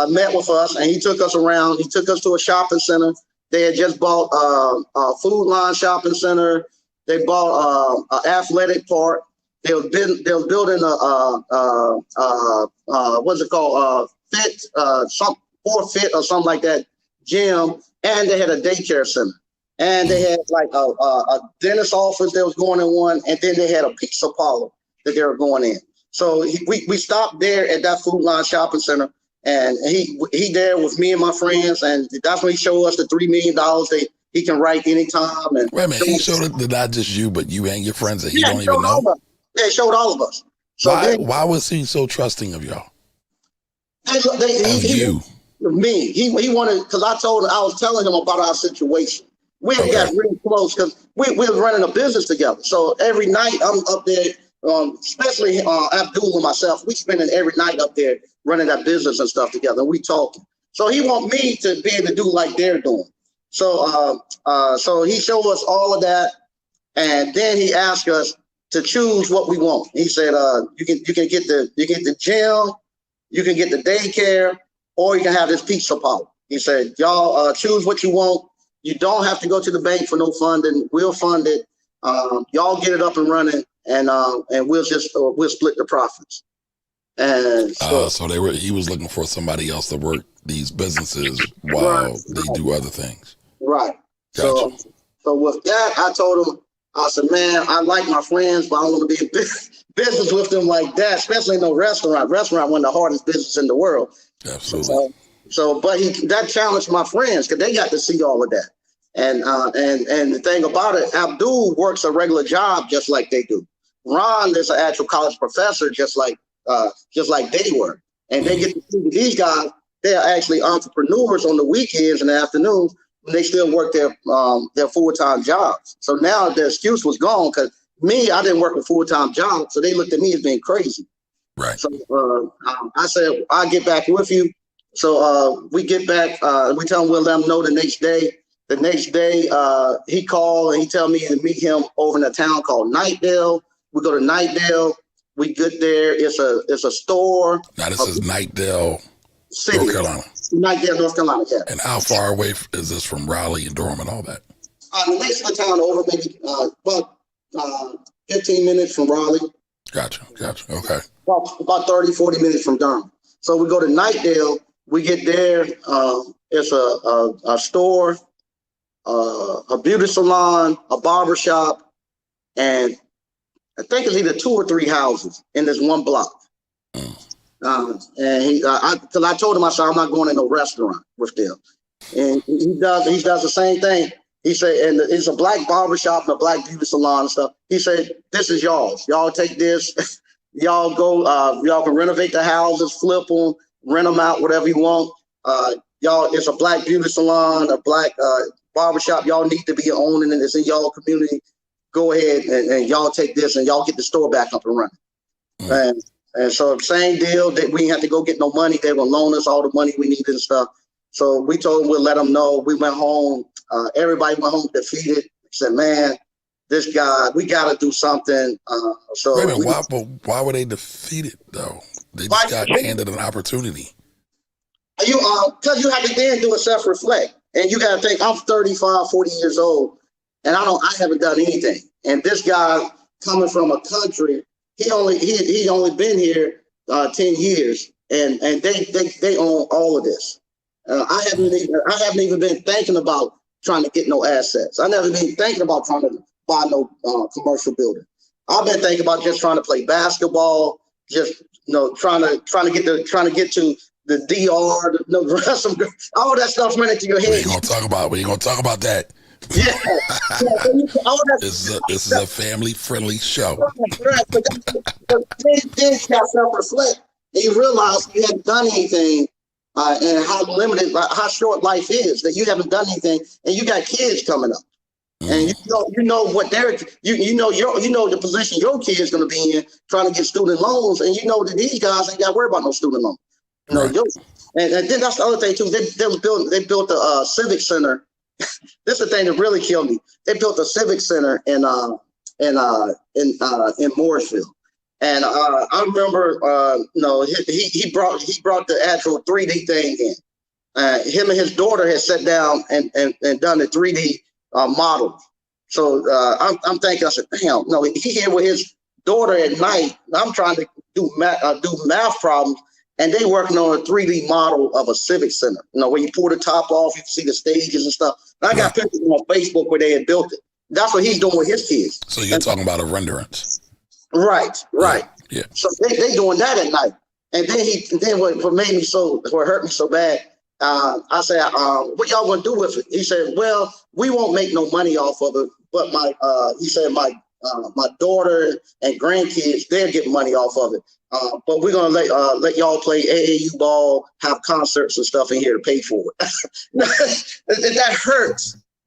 met with us, and he took us around. He took us to a shopping center. They had just bought a Food Line shopping center. They bought an athletic park. They was building what's it called? Fit or something like that gym, and they had a daycare center, and they had like a dentist office that was going in one, and then they had a pizza parlor that they were going in. So we stopped there at that Food Line shopping center, and he there with me and my friends, and that's when he showed us the $3 million that he can write anytime. And wait a minute, he showed it to not just you, but you and your friends that he don't even know? Yeah, he showed all of us. So why was he so trusting of y'all? Me. He wanted, because I was telling him about our situation. We got really close because we were running a business together. So every night I'm up there, especially Abdul and myself, we spending every night up there running that business and stuff together. And we talking. So he want me to be able to do like they're doing. So he showed us all of that. And then he asked us, to choose what we want. He said, you can get the gym, you can get the daycare, or you can have this pizza parlor. He said, y'all choose what you want. You don't have to go to the bank for no funding. We'll fund it. Y'all get it up and running, and we'll split the profits. And so he was looking for somebody else to work these businesses while they do other things. Right. Gotcha. So with that, I told him, I said, man, I like my friends, but I don't want to be in business with them like that, especially in no restaurant. Restaurant, one of the hardest business in the world. Absolutely. But that challenged my friends because they got to see all of that. And the thing about it, Abdul works a regular job just like they do. Ron is an actual college professor, just like they were. And they get to see these guys. They're actually entrepreneurs on the weekends and the afternoons. They still work their full-time jobs. So now their excuse was gone because I didn't work a full-time job. So they looked at me as being crazy. Right. So I said, I'll get back with you. So we get back. We tell him we'll let him know the next day. The next day, he called and he tell me to meet him over in a town called Nightdale. We go to Nightdale. We get there. It's a store. Now this is Nightdale, City. North Carolina. Nightdale, North Carolina, yeah. And how far away is this from Raleigh and Durham and all that? The next town over, maybe about 15 minutes from Raleigh. Gotcha. Okay. About 30, 40 minutes from Durham. So we go to Nightdale. We get there. It's a store, a beauty salon, a barber shop, and I think it's either 2 or 3 houses in this one block. And because I told him, I said, I'm not going to no restaurant with them. And he does the same thing. He said, and it's a black barbershop and a black beauty salon and stuff. He said, this is y'all. Y'all take this. Y'all go, y'all can renovate the houses, flip them, rent them out, whatever you want. Y'all, it's a black beauty salon, a black barbershop. Y'all need to be owning it. It's in y'all community. Go ahead and y'all take this and y'all get the store back up and running. And so same deal that we have to go get no money. They will loan us all the money we needed and stuff. So we told them we'll let them know. We went home. Everybody went home defeated. Said, man, this guy, we got to do something. Wait a minute, why were they defeated though? They just got handed an opportunity. Because you have to then do a self-reflect. And you got to think, I'm 35, 40 years old, and I haven't done anything. And this guy coming from a country, he only been here 10 years, and they own all of this. I haven't even been thinking about trying to get no assets. I never been thinking about trying to buy no commercial building. I've been thinking about just trying to play basketball, just trying to get to the DR, all that stuff's running through your head. We ain't gonna talk about that. Yeah. This is a family-friendly show. Right. But then you got self-reflect, and you realize you haven't done anything, and how limited, how short life is. That you haven't done anything, and you got kids coming up, and you know what they're you know the position your kid's going to be in, trying to get student loans, and you know that these guys ain't got to worry about no student loans. And then that's the other thing too. They built a civic center. This is the thing that really killed me. They built a civic center in Morrisville, and I remember he brought the actual 3D thing in. Him and his daughter had sat down and done the 3D model. So I'm thinking, I said, damn, no, he here with his daughter at night. I'm trying to do math problems. And they working on a 3D model of a civic center, where you pull the top off, you can see the stages and stuff. And I got pictures on Facebook where they had built it. That's what he's doing with his kids. So you're talking about a renderance. Right. Yeah. So they doing that at night. And then what hurt me so bad, I said, what y'all gonna do with it? He said, well, we won't make no money off of it, but my daughter and grandkids, they'll get money off of it. But we're gonna let y'all play AAU ball, have concerts and stuff in here to pay for it.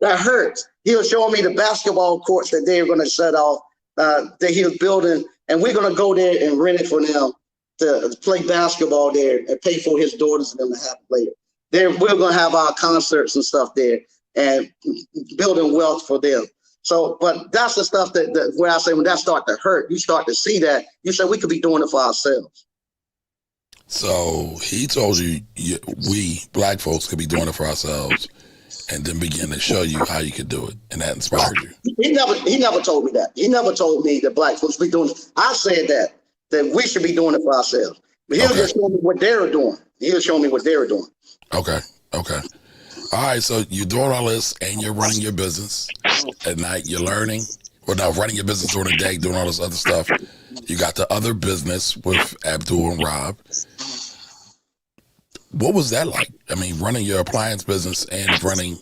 That hurts. He was showing me the basketball courts that they were gonna set off, that he was building, and we're gonna go there and rent it for them to play basketball there and pay for his daughters and them to have it later. We're gonna have our concerts and stuff there and building wealth for them. So, but that's the stuff that where I say when that start to hurt, you start to see that you say we could be doing it for ourselves. So he told you, we black folks could be doing it for ourselves, and then begin to show you how you could do it, and that inspired you. He never told me that. He never told me that black folks be doing it. I said that we should be doing it for ourselves. But he'll just show me what they're doing. He'll show me what they're doing. Okay. All right, so you're doing all this, and you're running your business at night. You're learning, running your business during the day, doing all this other stuff. You got the other business with Abdul and Rob. What was that like? I mean, running your appliance business and running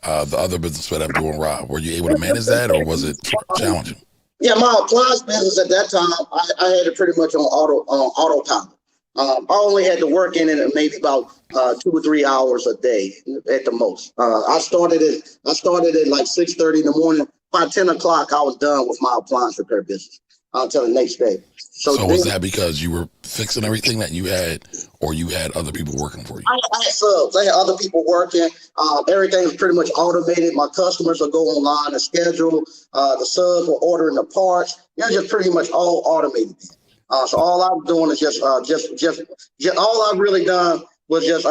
the other business with Abdul and Rob. Were you able to manage that, or was it challenging? Yeah, my appliance business at that time, I had it pretty much on autopilot. I only had to work in it maybe about 2 or 3 hours a day at the most. I started at like 6:30 in the morning. By 10 o'clock, I was done with my appliance repair business until the next day. So was that because you were fixing everything that you had, or you had other people working for you? I had subs. I had other people working. Everything was pretty much automated. My customers would go online and schedule. The subs were ordering the parts. It was just pretty much all automated. So all I'm doing is just all I've really done was just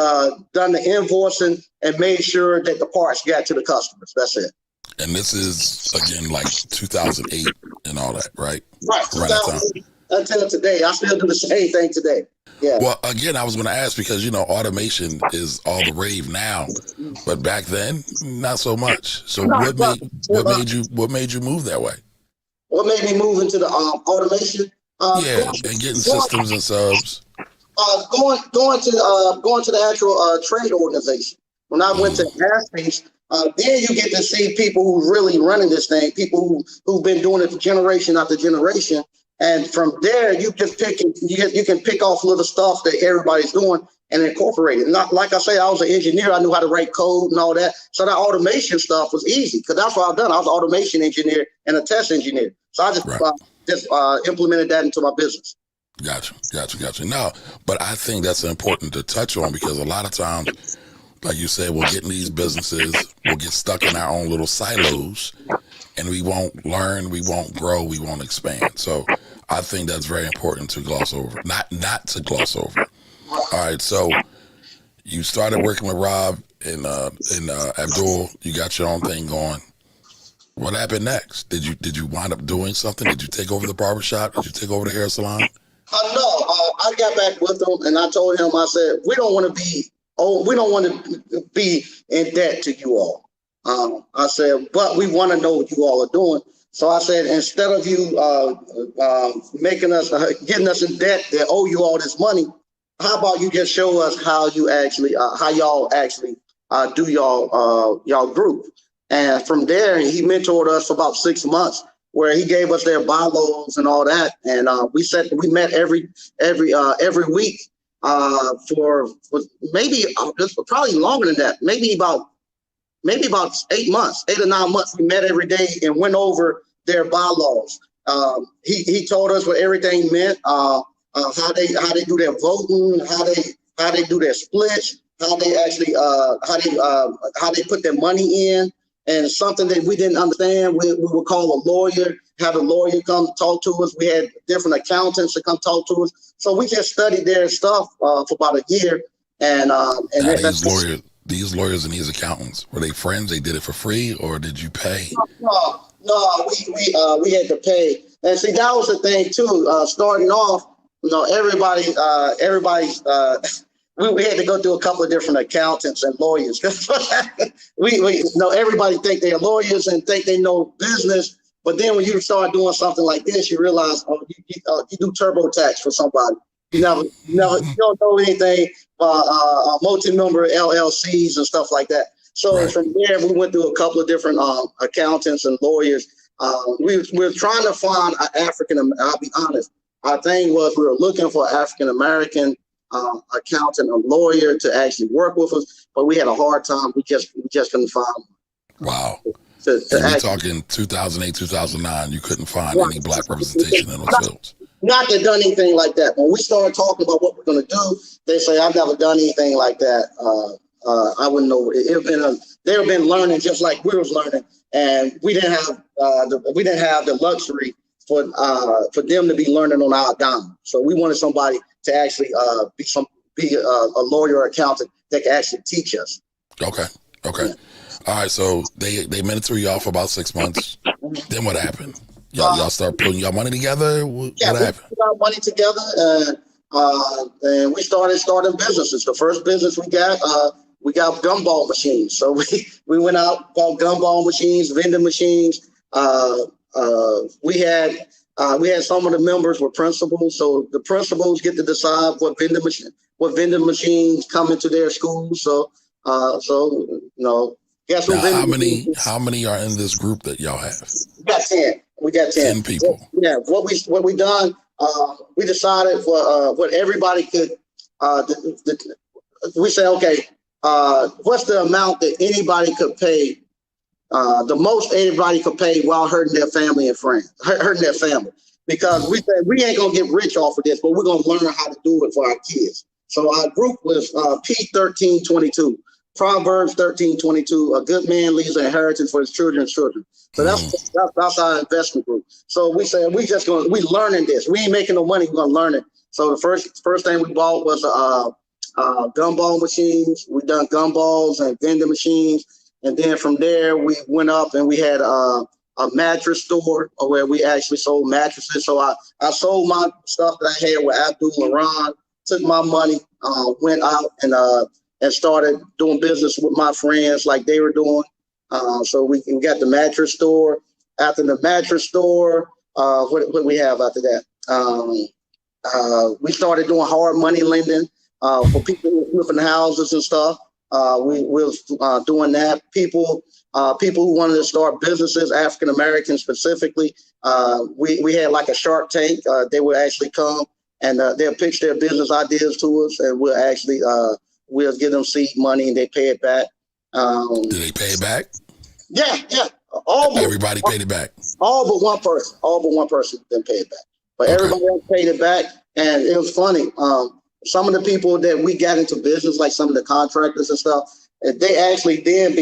done the invoicing and made sure that the parts got to the customers. That's it. And this is, again, like 2008 and all that, right? Right. 2008 until today. I still do the same thing today. Yeah. Well, again, I was going to ask because, automation is all the rave now, but back then, not so much. So what made you move that way? What made me move into the automation? And getting systems and subs. Going to the actual trade organization. When I went to Appliance, then you get to see people who really running this thing, people who've been doing it for generation after generation. And from there, you can pick off little stuff that everybody's doing and incorporate it. Not like I say, I was an engineer. I knew how to write code and all that. So that automation stuff was easy because that's what I've done. I was an automation engineer and a test engineer. So I just implemented that into my business. Gotcha. No, but I think that's important to touch on because a lot of times, like you said, we'll get in these businesses, we'll get stuck in our own little silos, and we won't learn, we won't grow, we won't expand. So I think that's very important to gloss over, not to gloss over. All right, so you started working with Rob and Abdul. You got your own thing going. What happened next? Did you wind up doing something? Did you take over the barbershop? Did you take over the hair salon? No, I got back with him and I told him, I said, we don't want to be in debt to you all. I said, but we want to know what you all are doing. So I said, instead of you getting us in debt that owe you all this money, how about you just show us how y'all actually do y'all group? And from there, he mentored us for about 6 months, where he gave us their bylaws and all that. And we met every week for maybe probably longer than that, maybe about 8 months, 8 or 9 months. We met every day and went over their bylaws. He told us what everything meant, how they do their voting, how they do their splits, how they actually how they put their money in. And something that we didn't understand, we would call a lawyer, have a lawyer come talk to us. We had different accountants to come talk to us. So we just studied their stuff for about a year. And these lawyers and these accountants, were they friends? They did it for free, or did you pay? No, we had to pay. And see, that was the thing too. Starting off, everybody's. We had to go through a couple of different accountants and lawyers because we everybody think they're lawyers and think they know business. But then when you start doing something like this, you realize, you do TurboTax for somebody. You don't know anything, multi-member LLCs and stuff like that. So right. From there, we went through a couple of different accountants and lawyers. We were trying to find an African. I'll be honest. Our thing was we were looking for African American accountant, a lawyer to actually work with us, but we had a hard time. We just couldn't find one. Wow. We're talking 2008, 2009. You couldn't find any black representation in those fields. Not to done anything like that. When we started talking about what we're going to do, they say, I've never done anything like that I wouldn't know. They've been learning just like we was learning, and we didn't have the luxury for them to be learning on our dime. So we wanted somebody to actually be a lawyer or accountant that can actually teach us. Okay. Yeah. All right. So they mentored y'all for about 6 months. Then what happened? Y'all start putting y'all money together. What happened? We put our money together, and we starting businesses. The first business we got gumball machines. So we went out, bought gumball machines, vending machines. We had some of the members were principals, so the principals get to decide what vending machines come into their schools. So guess who? Now, how many are in this group that y'all have? We got 10 people. Yeah. What we done? We decided for what everybody could. We said, okay, what's the amount that anybody could pay? The most anybody could pay while hurting their family and friends, hurting their family. Because we said we ain't gonna get rich off of this, but we're gonna learn how to do it for our kids. So our group was P1322. Proverbs 13:22, a good man leaves an inheritance for his children's children. So that's our investment group. So we said we learning this. We ain't making no money, we're gonna learn it. So the first thing we bought was gumball machines. We done gumballs and vending machines. And then from there we went up and we had a mattress store where we actually sold mattresses. So I sold my stuff that I had with Abdul and Ron, took my money, went out and started doing business with my friends like they were doing. So we got the mattress store. After the mattress store, what we have after that? We started doing hard money lending for people who were flipping houses and stuff. We was doing that. People who wanted to start businesses, African Americans specifically. We had like a Shark Tank. They would actually come and they'll pitch their business ideas to us, and we'll actually we'll give them seed money and they pay it back. Do they pay it back? Yeah. Everybody paid it back. All but one person didn't pay it back. But everybody else paid it back. And it was funny. Some of the people that we got into business, like some of the contractors and stuff, they actually then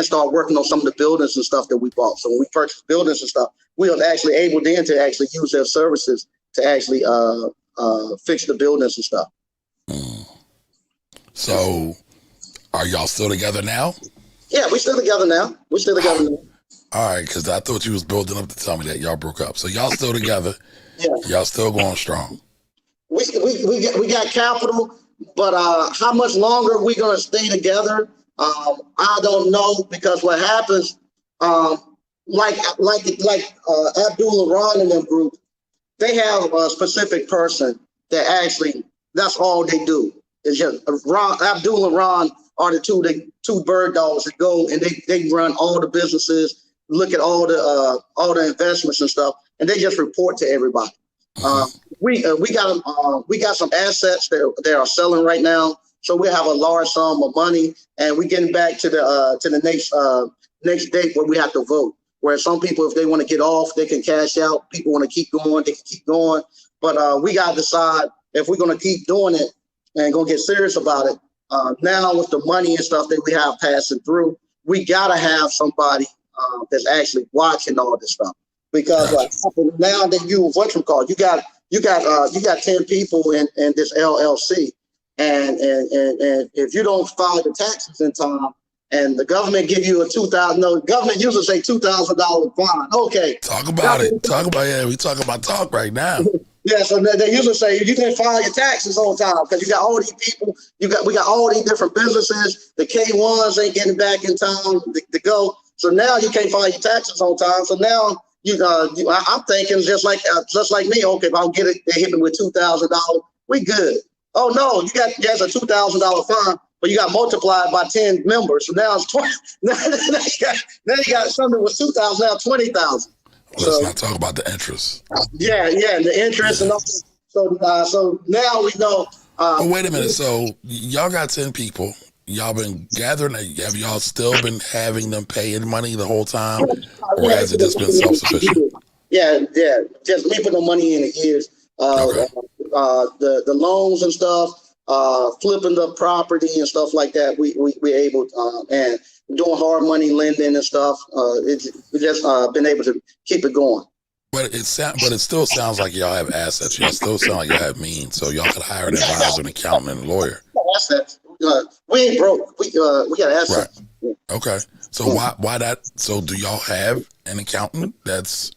started working on some of the buildings and stuff that we bought. So when we purchased buildings and stuff, we were actually able then to actually use their services to actually fix the buildings and stuff. So are y'all still together now? Yeah, we're still together now. All right, because I thought you was building up to tell me that y'all broke up. So y'all still together. Yeah. Y'all still going strong. We got capital, but how much longer we gonna stay together? I don't know, because what happens, like Abdul and Ron in them group, they have a specific person that actually that's all they do. It's just Abdul and Ron are the two bird dogs that go and they run all the businesses, look at all the investments and stuff, and they just report to everybody. We got some assets that are selling right now, so we have a large sum of money, and we're getting back to the next date where we have to vote. Where some people, if they want to get off, they can cash out. People want to keep going, they can keep going. But we got to decide if we're going to keep doing it and going to get serious about it. Now with the money and stuff that we have passing through, we got to have somebody that's actually watching all this stuff. Because now that you got 10 people in this LLC, and if you don't file the taxes in time, and the government give you a $2,000, government usually say $2,000 fine. Okay. Talk about it. We talking about talk right now. Yeah, so they usually say you didn't file your taxes on time because you got all these people. We got all these different businesses. The K1s ain't getting back in time to go. So now you can't file your taxes on time. So now I'm thinking just like me. Okay, if I'll get it, they hit me with $2,000. We good. Oh no, there's a $2,000 fine, but you got multiplied by 10 members. So now it's 20. Now you got something with 2,000, now 20,000. Let's not talk about the interest. Yeah, the interest and all. So now we know. But wait a minute. So y'all got 10 people. Y'all been gathering. Have y'all still been having them paying money the whole time, or has it just been self-sufficient? Yeah. Just me putting the money in the years. The loans and stuff. flipping the property and stuff like that. We able and doing hard money lending and stuff. We just been able to keep it going. But it still sounds like y'all have assets. Y'all still sound like y'all have means. So y'all could hire an advisor, an accountant, and a lawyer. Assets. We ain't broke. We got assets. Right. Okay. So why that? So do y'all have an accountant that's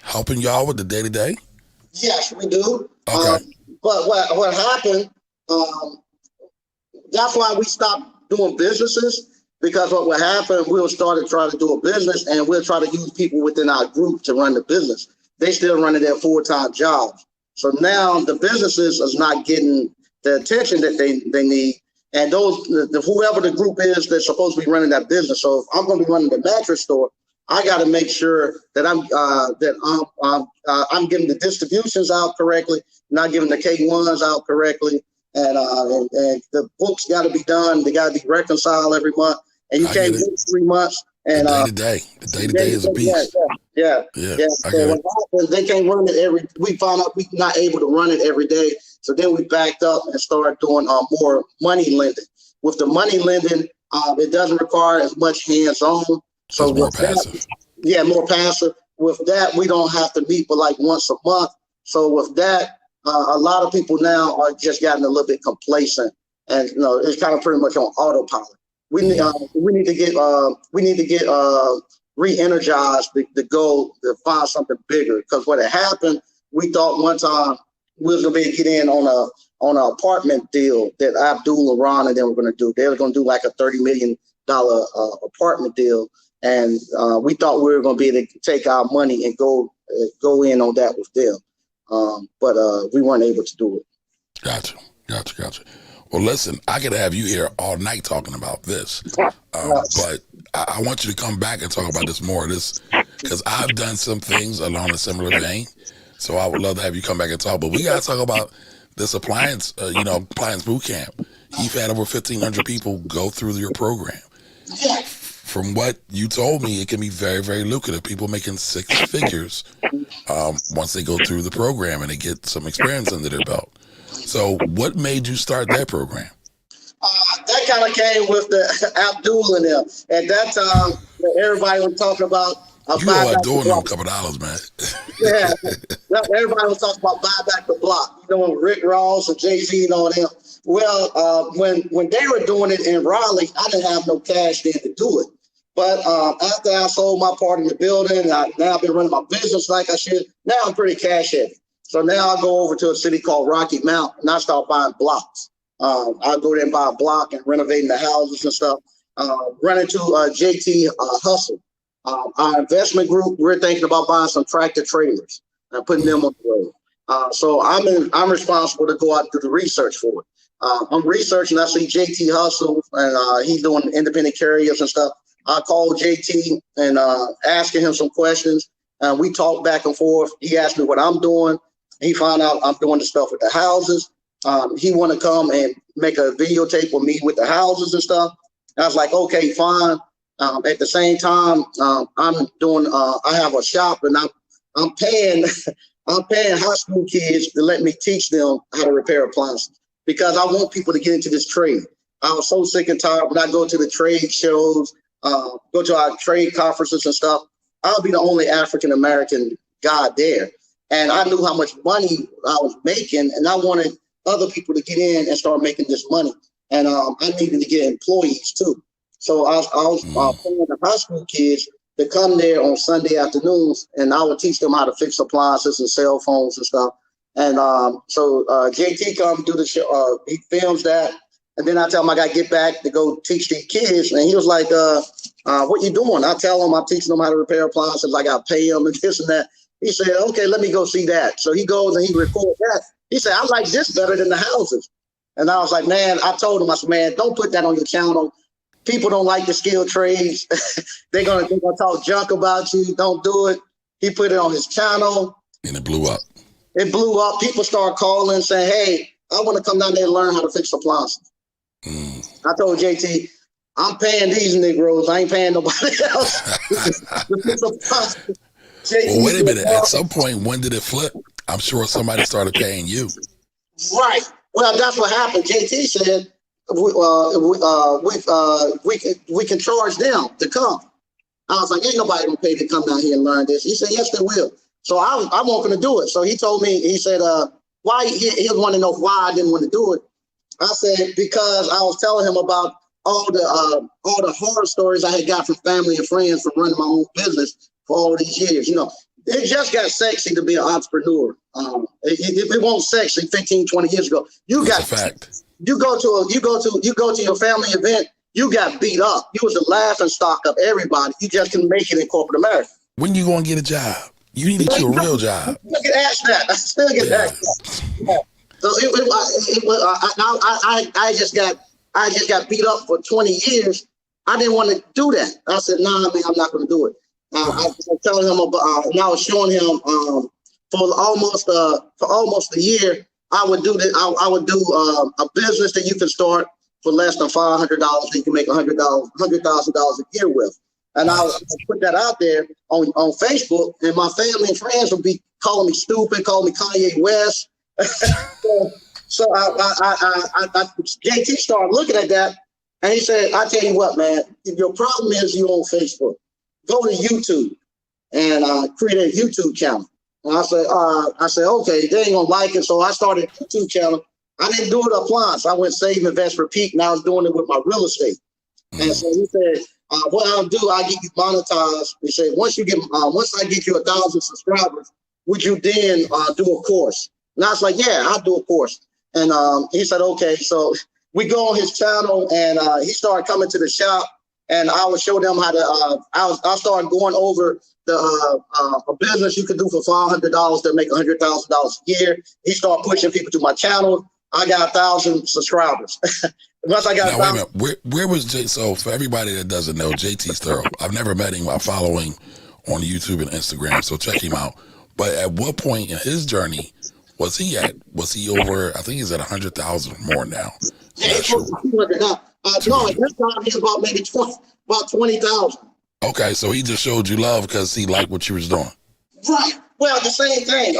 helping y'all with the day to day? Yes, we do. Okay. But what happened? That's why we stopped doing businesses, because what would happen, we'll start to try to do a business and we'll try to use people within our group to run the business. They still running their full-time jobs. So now the businesses is not getting the attention that they need. And whoever the group is that's supposed to be running that business. So if I'm going to be running the mattress store, I got to make sure that I'm giving the distributions out correctly, not giving the K1s out correctly. And the books got to be done. They got to be reconciled every month. And you can't do 3 months. And the day to day is a beast. Yeah. So they can't run it we found out we're not able to run it every day. So then we backed up and started doing more money lending. With the money lending, it doesn't require as much hands-on. So it's more passive. More passive. With that, we don't have to meet but like once a month. So with that, a lot of people now are just gotten a little bit complacent, and it's kind of pretty much on autopilot. We need to get re-energized to go to find something bigger. Because what had happened, we thought one time we was gonna be able to get in on an apartment deal that Abdul, Ron, and them were gonna do. They were gonna do like a $30 million apartment deal, and we thought we were gonna be able to take our money and go in on that with them. But we weren't able to do it. Gotcha. Well, listen, I could have you here all night talking about this, but I want you to come back and talk about this more. Because I've done some things along a similar vein, so I would love to have you come back and talk. But we got to talk about this appliance, appliance boot camp. You've had over 1,500 people go through your program. From what you told me, it can be very, very lucrative. People making 6 figures once they go through the program and they get some experience under their belt. So what made you start that program? That kind of came with the Abdul and them. At that time, everybody was talking about you know Abdul them a couple dollars, man. Yeah, everybody was talking about buy back the block. Rick Ross and Jay-Z and all them. Well, when they were doing it in Raleigh, I didn't have no cash then to do it. But after I sold my part in the building, now I've been running my business like I should. Now I'm pretty cash heavy. So now I go over to a city called Rocky Mount and I start buying blocks. I go there and buy a block and renovating the houses and stuff. Run into JT Hustle. Our investment group, we're thinking about buying some tractor trailers and putting them on the road. So I'm responsible to go out and do the research for it. I'm researching. I see JT Hustle and he's doing independent carriers and stuff. I called JT and asking him some questions. We talked back and forth. He asked me what I'm doing. He found out I'm doing the stuff with the houses. He want to come and make a videotape with me with the houses and stuff. I was like, okay, fine. At the same time, I'm doing. I have a shop, and I'm paying high school kids to let me teach them how to repair appliances because I want people to get into this trade. I was so sick and tired when I go to the trade shows, go to our trade conferences and stuff. I'll be the only African American guy there. And I knew how much money I was making, and I wanted other people to get in and start making this money. And I needed to get employees too. So I was paying the high school kids to come there on Sunday afternoons, and I would teach them how to fix appliances and cell phones and stuff. And so JT come do the show. He films that, and then I tell him I got to get back to go teach these kids. And he was like, "What you doing?" I tell him I'm teaching them how to repair appliances. I got to pay them and this and that. He said, okay, let me go see that. So he goes and he records that. He said, I like this better than the houses. And I was like, man, I told him, I said, man, don't put that on your channel. People don't like the skilled trades. they're gonna talk junk about you. Don't do it. He put it on his channel. And it blew up. It blew up. People start calling and saying, hey, I want to come down there and learn how to fix appliances. I told JT, I'm paying these Negroes. I ain't paying nobody else to fix appliances. Well, wait a minute. At some point, when did it flip? I'm sure somebody started paying you. Right. Well, that's what happened. JT said we can charge them to come. I was like, ain't nobody gonna pay to come down here and learn this. He said, yes, they will. So I wasn't gonna do it. So he told me, he said, why he wanted to know why I didn't want to do it. I said, because I was telling him about all the horror stories I had got from family and friends from running my own business for all these years. You know, it just got sexy to be an entrepreneur. It wasn't sexy 15, 20 years ago. You That's got a fact. you go to your family event, you got beat up. You was the laughing stock of everybody. You just couldn't make it in corporate America. When you gonna get a job? You need to get you a real job. I still get asked that. I still get asked that. Yeah. So I just got beat up for 20 years. I didn't want to do that. I said, nah, man, I'm not going to do it. I was telling him about, and I was showing him for almost a year. I would do that. I would do a business that you can start for less than $500. That you can make $100,000 a year with. And I would put that out there on Facebook, and my family and friends would be calling me stupid, calling me Kanye West. So JT started looking at that, and he said, I tell you what, man, your problem is you on Facebook. Go to YouTube and create a YouTube channel. And I said, okay, they ain't gonna like it. So I started a YouTube channel. I didn't do it appliance. I went save, invest, repeat, and I was doing it with my real estate. And so he said, what I'll do, I'll get you monetized. He said, once I get you 1,000 subscribers, would you then do a course? And I was like, yeah, I'll do a course. And he said, okay. So we go on his channel, and he started coming to the shop, and I would show them how to. I started going over a business you could do for $500 to make $100,000 a year. He started pushing people to my channel. I got 1,000 subscribers. Once I got now, wait a minute. Where was J? So for everybody that doesn't know, JT's thorough. I've never met him. I'm following on YouTube and Instagram, so check him out. But at what point in his journey was he at? Was he over? I think he's at 100,000 more now. Yeah, he's sure. 200 now. No, at this time he's about maybe 20,000. Okay, so he just showed you love because he liked what you was doing. Right. Well, the same thing.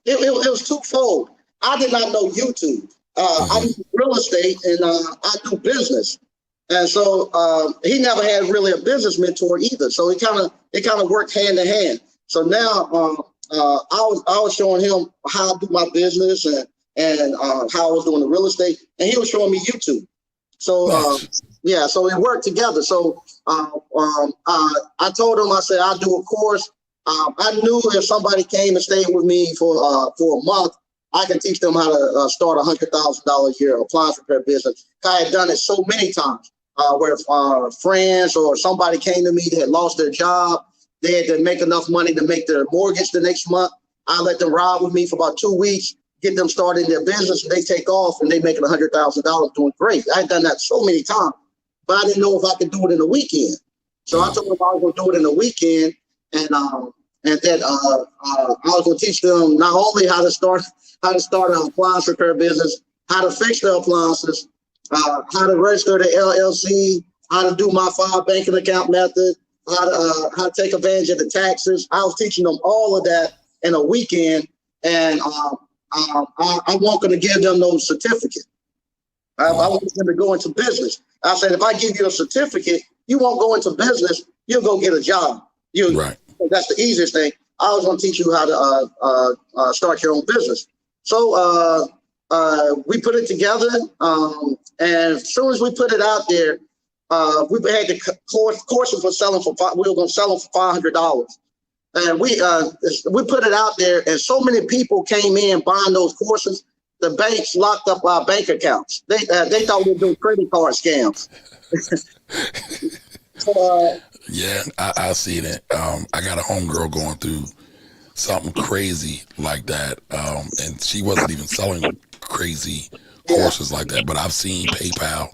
It was twofold. I did not know YouTube. I do real estate, and I do business. And so he never had really a business mentor either. So it kind of worked hand in hand. So now I was showing him how I do my business and how I was doing the real estate, and he was showing me YouTube. So nice. So it worked together. So I told him, I said, I'll do a course. I knew if somebody came and stayed with me for a month, I can teach them how to start $100,000 a year appliance repair business. I had done it so many times where friends or somebody came to me that had lost their job. They had to make enough money to make their mortgage the next month. I let them ride with me for about 2 weeks, get them started in their business, and they take off and they making $100,000 doing great. I had done that so many times, but I didn't know if I could do it in a weekend. So I told them I was going to do it in a weekend, and that I was going to teach them not only how to start an appliance repair business, how to fix the appliances, how to register the LLC, how to do my 5 banking account method, how to take advantage of the taxes. I was teaching them all of that in a weekend, and I wasn't going to give them no certificate. I wanted them to go into business. I said, if I give you a certificate, you won't go into business. You'll go get a job. Right. That's the easiest thing. I was going to teach you how to start your own business. So we put it together, and as soon as we put it out there, we had the courses were selling we were going to sell them for $500, and we put it out there, and so many people came in buying those courses. The banks locked up our bank accounts. They thought we were doing credit card scams. Yeah, I see that. I got a homegirl going through something crazy like that, and she wasn't even selling crazy courses like that. But I've seen PayPal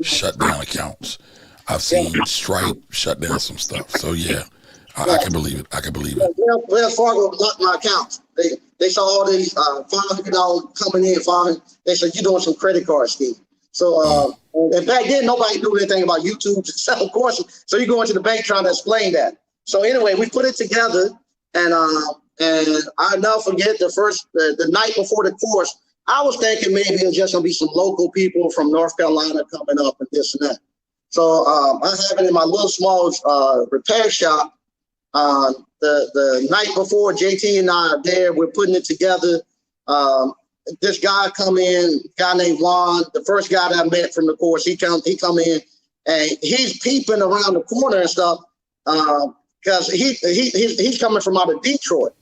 shut down accounts. I've seen Stripe shut down some stuff. So yeah, I can believe it. I can believe it. Wells Fargo locked my accounts. They saw all these $500 coming in. They said, you're doing some credit card scheme. So and back then nobody knew anything about YouTube to sell courses. So you go into the bank trying to explain that. So anyway, we put it together, and I'll never forget the night before the course, I was thinking maybe it was just gonna be some local people from North Carolina coming up and this and that. So I have it in my little small repair shop. The night before, JT and I are there. We're putting it together. This guy come in, guy named Juan, the first guy that I met from the course. He come in, and he's peeping around the corner and stuff because he's coming from out of Detroit,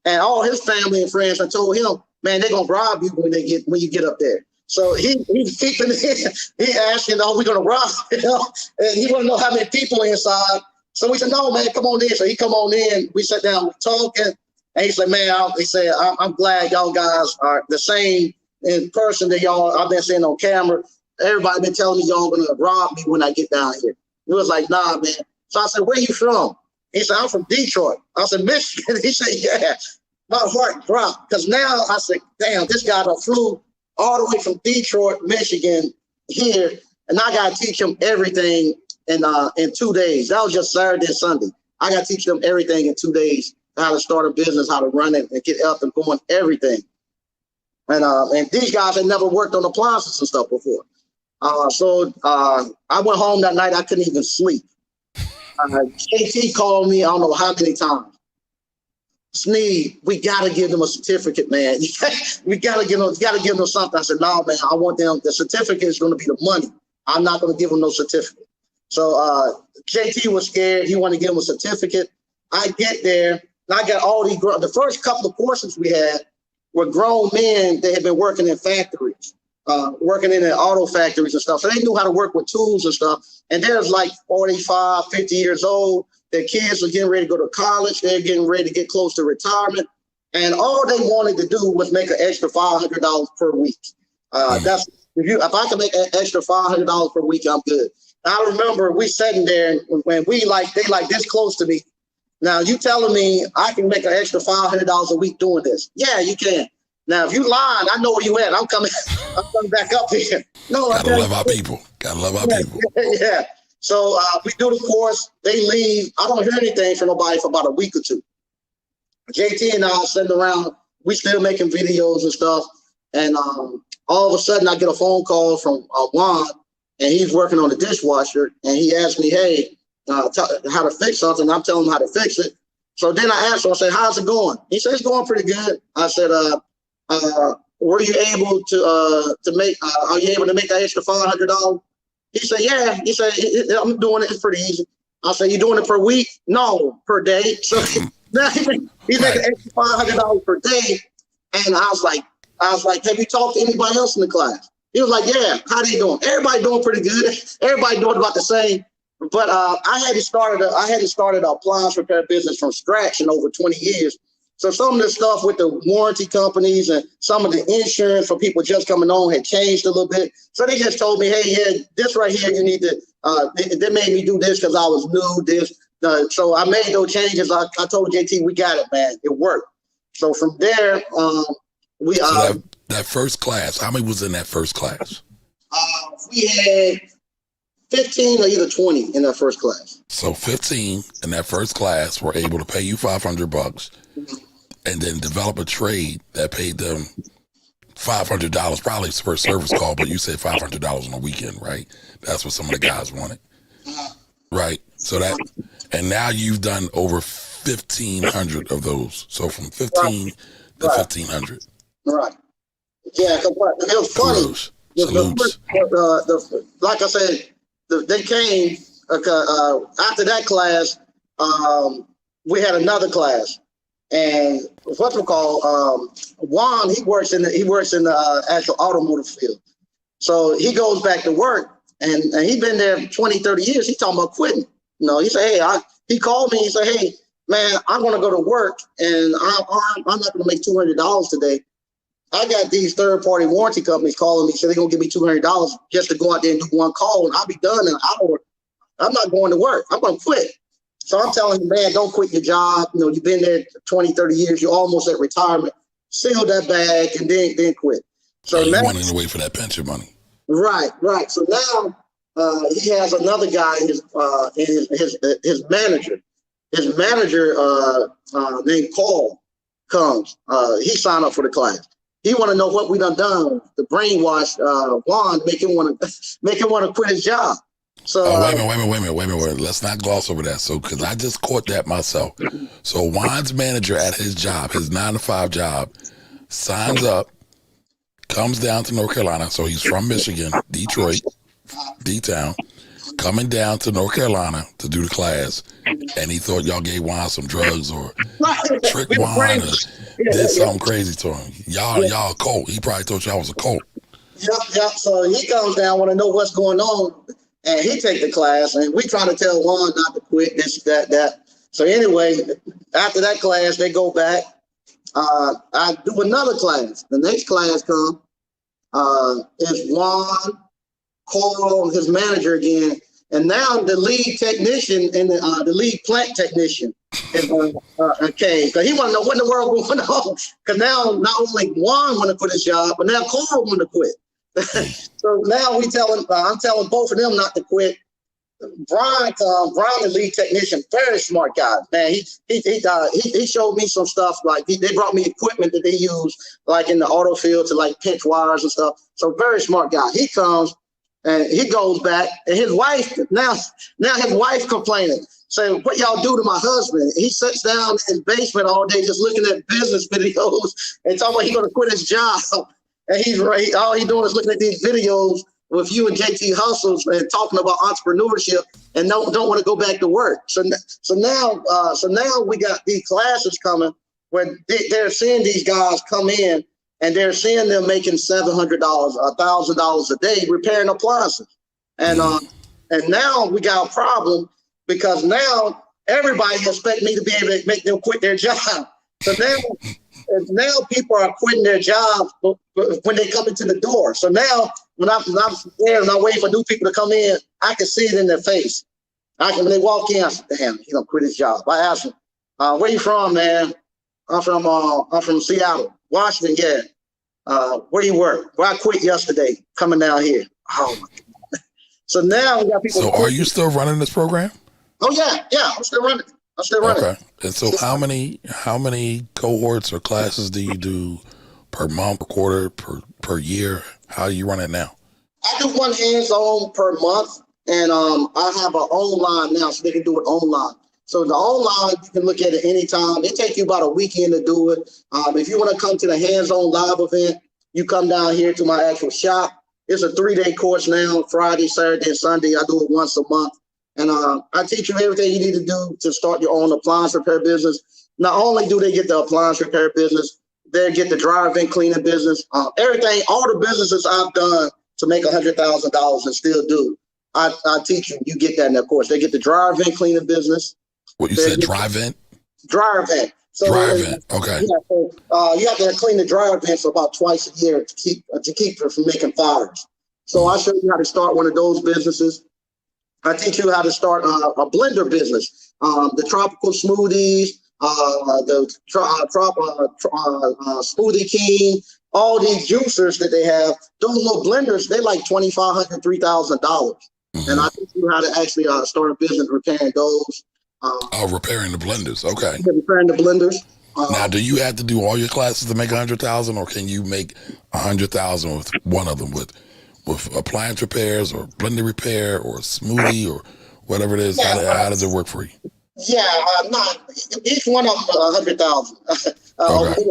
and all his family and friends. I told him, man, they're gonna rob you when you get up there. So he's peeping in. He asking, "Oh, we're gonna rob?" And he want to know how many people inside. So we said, "No, man, come on in." So he come on in. We sat down, we talking, and he said, "Man," he said, I'm glad y'all guys are the same in person that y'all I've been seeing on camera. Everybody been telling me y'all gonna rob me when I get down here." He was like, "Nah, man." So I said, "Where you from?" He said, "I'm from Detroit." I said, "Michigan?" He said, "Yeah." My heart dropped because now I said, "Damn, this guy done flew all the way from Detroit, Michigan here, and I gotta teach him everything in 2 days." That was just Saturday and Sunday. I gotta teach them everything in 2 days, how to start a business, how to run it, and get up and going, everything. And these guys had never worked on appliances and stuff before. So I went home that night. I couldn't even sleep. JT called me, I don't know how many times. "Sneed, we gotta give them a certificate, man. We gotta give them something." I said, "No, man, I want them. The certificate is going to be the money. I'm not going to give them no certificate." So JT was scared. He wanted to give him a certificate. I get there, and I got all these. The first couple of courses we had were grown men that had been working in factories, working in the auto factories and stuff. So they knew how to work with tools and stuff. And there's like 45, 50 years old. Their kids are getting ready to go to college. They're getting ready to get close to retirement. And all they wanted to do was make an extra $500 per week. If I can make an extra $500 per week, I'm good. I remember we sitting there when they this close to me. Now you telling me I can make an extra $500 a week doing this? Yeah, you can. Now if you lying, I know where you at. I'm coming back up here. No, gotta love our people. Gotta love our people. Yeah. So we do the course. They leave. I don't hear anything from nobody for about a week or two. JT and I are sitting around. We still making videos and stuff. And all of a sudden, I get a phone call from Juan, and he's working on the dishwasher. And he asked me, "Hey, how to fix something?" I'm telling him how to fix it. So then I asked him, I said, "How's it going?" He said, "It's going pretty good." I said, "Were you able to make? Are you able to make that extra $500?" He said, "Yeah." He said, "I'm doing it. It's pretty easy." I said, "You doing it per week?" "No, per day." So now he's making extra $500 per day. And I was like, "Have you talked to anybody else in the class?" He was like, "Yeah." "How they doing?" "Everybody doing pretty good. Everybody doing about the same." But I hadn't started an appliance repair business from scratch in over 20 years. So some of the stuff with the warranty companies and some of the insurance for people just coming on had changed a little bit. So they just told me, "Hey, yeah, this right here, you need to." They made me do this because I was new. So I made those changes. I told JT, "We got it, man. It worked." So from there, that first class, how many was in that first class? We had 15 or either 20 in that first class. So 15 in that first class were able to pay you $500 and then develop a trade that paid them $500 probably per service call, but you said $500 on a weekend, right? That's what some of the guys wanted. Right. So and now you've done over 1,500 of those. So from 15 to 1,500. Right. Yeah, it was funny. Salutes. Like I said, they came after that class. We had another class, and what's it called? Juan, he works in the actual automotive field. So he goes back to work, and he's been there 20, 30 years. He's talking about quitting. He said, "Hey," he called me. He said, "Hey, man, I'm going to go to work, and I'm not going to make $200 today. I got these third-party warranty companies calling me, so they're going to give me $200 just to go out there and do one call, and I'll be done in an hour. I'm not going to work. I'm going to quit." So I'm telling him, "Man, don't quit your job. You've been there 20, 30 years. You're almost at retirement. Seal that bag and then quit." So you now, wanting to wait for that pension money. Right. So now he has another guy, his manager. His manager named Paul comes. He signed up for the class. he want to know what we done to brainwash Juan, make him want to quit his job. So wait a minute. Let's not gloss over that. So, because I just caught that myself. So Juan's manager at his job, his 9-to-5 job, signs up, comes down to North Carolina. So he's from Michigan, Detroit, D-Town, coming down to North Carolina to do the class. And he thought y'all gave Juan some drugs or tricked Juan or did something crazy to him. Y'all a cult. He probably thought y'all was a cult. Yep. So he comes down, want to know what's going on. And he take the class, and we trying to tell Juan not to quit, this, that. So anyway, after that class, they go back. I do another class. The next class come. Is Juan, Carl, his manager again. And now the lead technician and the lead plant technician is okay. Because he want to know what in the world going on. Because now not only Juan want to quit his job, but now Carl want to quit. So now I'm telling both of them not to quit. Brian, the lead technician, very smart guy, man. He showed me some stuff, like they brought me equipment that they use, like in the auto field, to like pinch wires and stuff. So very smart guy. He comes and he goes back, and his wife now his wife complaining, saying, "What y'all do to my husband?" He sits down in his basement all day just looking at business videos and talking about he's going to quit his job. And all he's doing is looking at these videos with you and JT Hustles and talking about entrepreneurship, and don't want to go back to work. So now we got these classes coming where they're seeing these guys come in, and they're seeing them making $700, $1,000 a day repairing appliances. And now we got a problem, because now everybody expect me to be able to make them quit their job. So now people are quitting their jobs when they come into the door. So now when I'm there and I'm waiting for new people to come in, I can see it in their face. When they walk in, I say, "Damn, he's gonna quit his job." I ask him, "Where you from, man?" I'm from Seattle, Washington. Yeah. Where you work? Well, I quit yesterday, coming down here. Oh my God. So now we got people. So are you still running this program? Oh yeah, I'm still running. Okay. And so how many cohorts or classes do you do per month, per quarter, per year? How do you run it now? I do one hands-on per month, and I have an online now, so they can do it online. So the online, you can look at it anytime. It takes you about a weekend to do it. If you want to come to the hands-on live event, you come down here to my actual shop. It's a 3-day course now, Friday, Saturday, and Sunday. I do it once a month. And I teach you everything you need to do to start your own appliance repair business. Not only do they get the appliance repair business, they get the dryer vent cleaning business. Everything, all the businesses I've done to make $100,000 and still do, I teach you. You get that in that course. They get the dryer vent cleaning business. What you said, dry vent? Dryer vent. So, dryer vent. Okay. Yeah, so, you have to clean the dryer vents about twice a year to keep it from making fires. So I show you how to start one of those businesses. I teach you how to start a blender business, the tropical smoothies, the Smoothie King, all these juicers that they have. Those little blenders, they like $2,500, $3,000. Mm-hmm. And I teach you how to actually start a business repairing those. Repairing the blenders. Okay. Repairing the blenders. Now, do you have to do all your classes to make $100,000, or can you make $100,000 with one of them, with appliance repairs or blender repair or smoothie or whatever it is? Yeah, how does it work for you? Yeah, each one of them 100,000. Okay.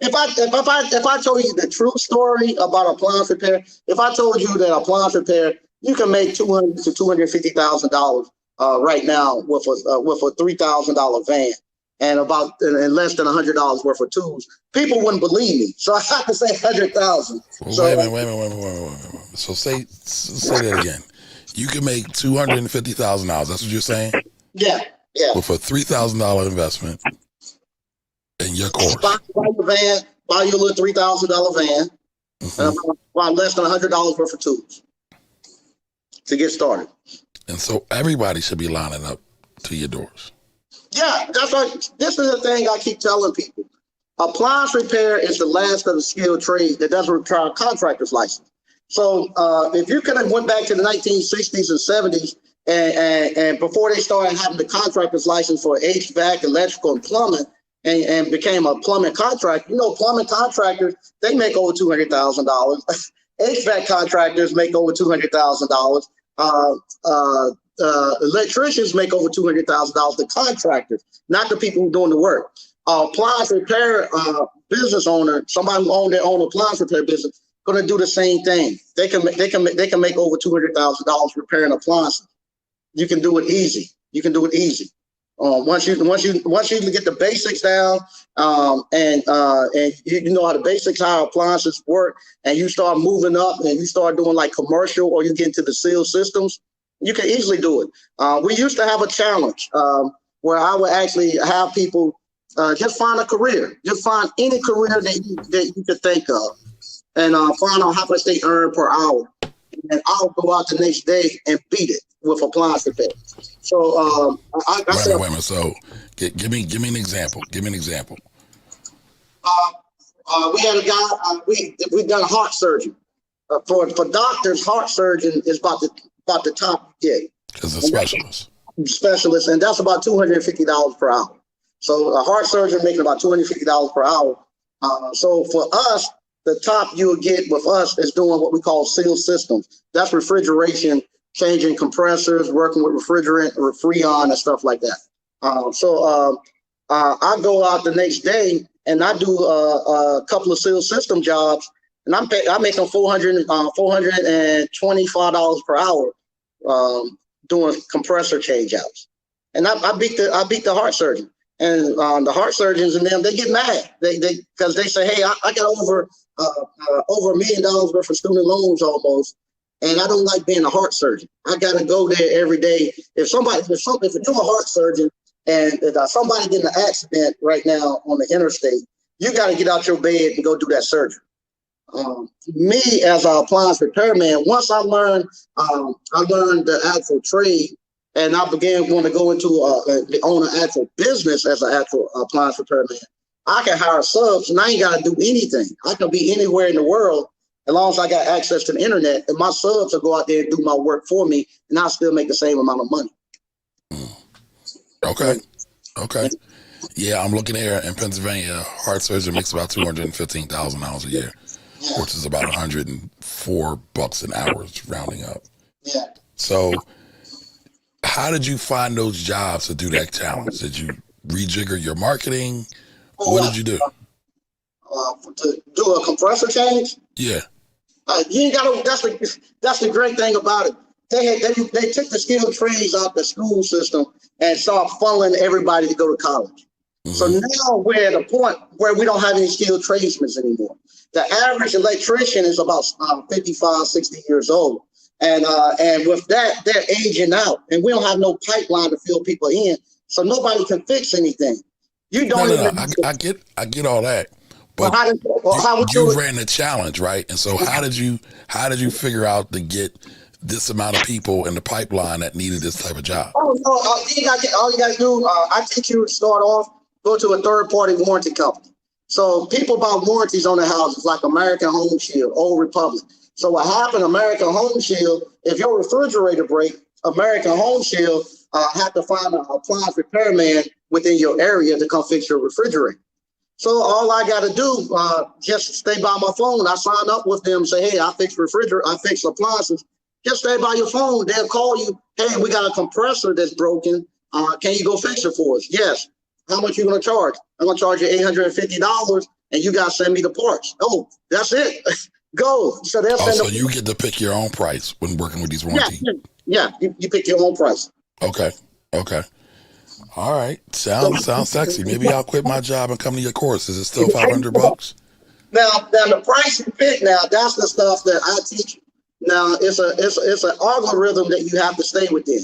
If I told you the true story about appliance repair, if I told you that appliance repair, you can make $200,000 to $250,000 right now with a $3,000 van and less than $100 worth of tools, people wouldn't believe me. So I have to say 100,000. Wait a minute. So say that again. You can make $250,000. That's what you're saying? Yeah. With a $3,000 investment in your course. Buy your van, buy your little $3,000 van, mm-hmm. Buy less than $100 worth of tools to get started. And so everybody should be lining up to your doors. Yeah, that's right. This is the thing I keep telling people. Appliance repair is the last of the skilled trade that doesn't require a contractor's license. So if you could have went back to the 1960s and 70s and before they started having the contractor's license for HVAC, electrical, and plumbing, and became a plumbing contractor. Plumbing contractors, they make over $200,000. HVAC contractors make over $200,000. Electricians make over $200,000. The contractors, not the people who are doing the work. Appliance repair business owner, somebody who owns their own appliance repair business, going to do the same thing. They can make over $200,000 repairing appliances. You can do it easy. Once you get the basics down, and you know how the basics, how appliances work, and you start moving up and you start doing like commercial, or you get into the seal systems, you can easily do it. We used to have a challenge where I would actually have people just find a career, just find any career that you could think of, and find out how much they earn per hour, and I'll go out the next day and beat it with appliance repair. So wait a minute. So give me an example. We had a guy. We've done heart surgery. For doctors, heart surgeon is about the top you get. Because a specialist, and that's about $250 per hour. So a heart surgeon making about $250 per hour. So for us, the top you'll get with us is doing what we call seal systems. That's refrigeration, changing compressors, working with refrigerant, Freon, and stuff like that. So I go out the next day and I do a couple of seal system jobs, and I make them $425 per hour doing compressor changeouts. And I beat the heart surgeon. And the heart surgeons and them, they get mad. Because they say, hey, I got over $1 million worth of student loans almost, and I don't like being a heart surgeon. I got to go there every day. If you're a heart surgeon and somebody get in an accident right now on the interstate, you got to get out your bed and go do that surgery. Me as an appliance repairman, once I learned the actual trade, and I began wanting to go into own an actual business as an actual appliance repairman, I can hire subs and I ain't got to do anything. I can be anywhere in the world as long as I got access to the internet, and my subs will go out there and do my work for me, and I'll still make the same amount of money. Okay. Yeah, I'm looking here in Pennsylvania. Heart surgeon makes about $215,000 a year, which is about $104 an hour, rounding up. Yeah. So how did you find those jobs to do that challenge? Did you rejigger your marketing? What did you do? To do a compressor change? Yeah. You ain't got to. That's the great thing about it. They took the skilled trades out the school system and started funneling everybody to go to college. Mm-hmm. So now we're at a point where we don't have any skilled tradesmen anymore. The average electrician is about 55, 60 years old. And with that, they're aging out, and we don't have no pipeline to fill people in, so nobody can fix anything. You don't. I get all that, but you ran the challenge, right? And so how did you figure out to get this amount of people in the pipeline that needed this type of job? Oh no! All you got to do, I teach you to start off, go to a third-party warranty company. So people buy warranties on their houses, like American Home Shield, Old Republic. So what happened, American Home Shield, if your refrigerator breaks, American Home Shield have to find an appliance repairman within your area to come fix your refrigerator. So all I got to do, just stay by my phone. I sign up with them and say, hey, I fix refrigerator, I fix appliances. Just stay by your phone. They'll call you. Hey, we got a compressor that's broken. Can you go fix it for us? Yes. How much you going to charge? I'm going to charge you $850, and you got to send me the parts. Oh, that's it. Go. So they'll send. So you get to pick your own price when working with these warranties. Yeah, you pick your own price. Okay. All right. Sounds sexy. Maybe I'll quit my job and come to your course. Is it still $500? Now the price you pick. Now that's the stuff that I teach. Now it's an algorithm that you have to stay within.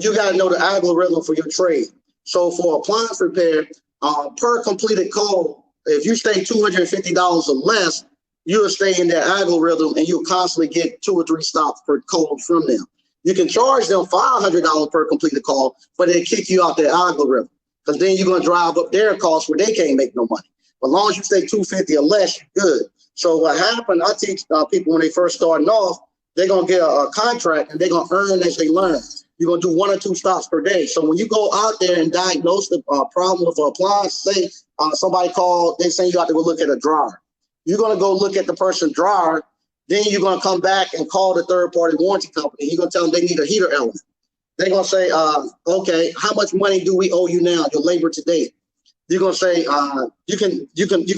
You got to know the algorithm for your trade. So for appliance repair, per completed call, if you stay $250 or less, you'll stay in their algorithm and you'll constantly get 2 or 3 stops per call from them. You can charge them $500 per completed call, but they kick you out their algorithm, because then you're going to drive up their costs where they can't make no money. But as long as you stay $250 or less, you're good. So what happened, I teach people when they first starting off, they're going to get a contract and they're going to earn as they learn. you're going to do 1 or 2 stops per day. So when you go out there and diagnose the problem with an appliance, say somebody called, they say you have to go look at a dryer. You're going to go look at the person's dryer. Then you're going to come back and call the third-party warranty company. You're going to tell them they need a heater element. They're going to say, okay, how much money do we owe you now, your labor to date? You're going to say, you can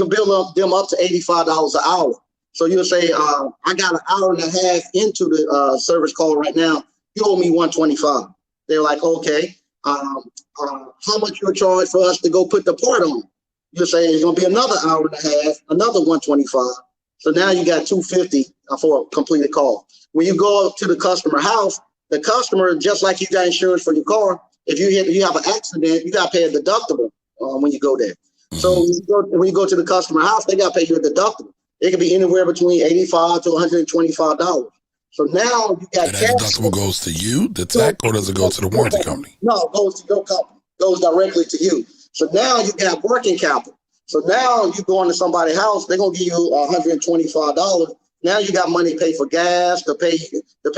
bill them up to $85 an hour. So you'll say, I got an hour and a half into the service call right now. You owe me $125. They're like, okay, how much you charge for us to go put the part on? You'll say it's going to be another hour and a half, another $125. So now you got $250 for a completed call. When you go up to the customer house, the customer, just like you got insurance for your car, if you have an accident, you got to pay a deductible when you go there. So when you go to the customer house, they got to pay you a deductible. It can be anywhere between $85 to $125. So now you got and that deductible goes to you, the tech, or does it go to the warranty company? No, it goes to your company. It goes directly to you. So now you got working capital. So now you go into somebody's house, they're gonna give you $125. Now you got money to pay for gas, to pay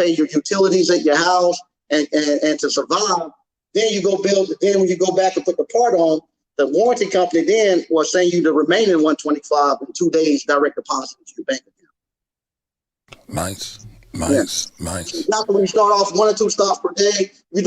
your utilities at your house, and to survive. Then you go build. Then when you go back and put the part on, the warranty company then will send you the remaining $125 in 2 days direct deposit into your bank account. Nice. After when you start off 1 or 2 stops per day, you're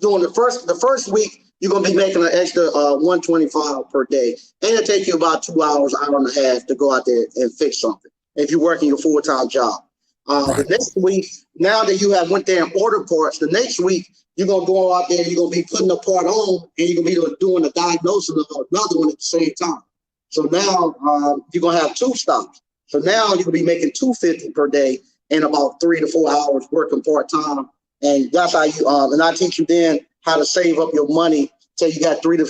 doing the first week, you're gonna be making an extra $125 per day, and it'll take you about 2 hours, hour and a half to go out there and fix something if you're working your full-time job. The next week, now that you have went there and ordered parts, the next week you're gonna go out there, you're gonna be putting the part on, and you're gonna be doing the diagnosis of another one at the same time. So now you're gonna have 2 stops. So now you're gonna be making $250 per day in about 3 to 4 hours working part-time. And that's how you, and I teach you then how to save up your money till you got 3 to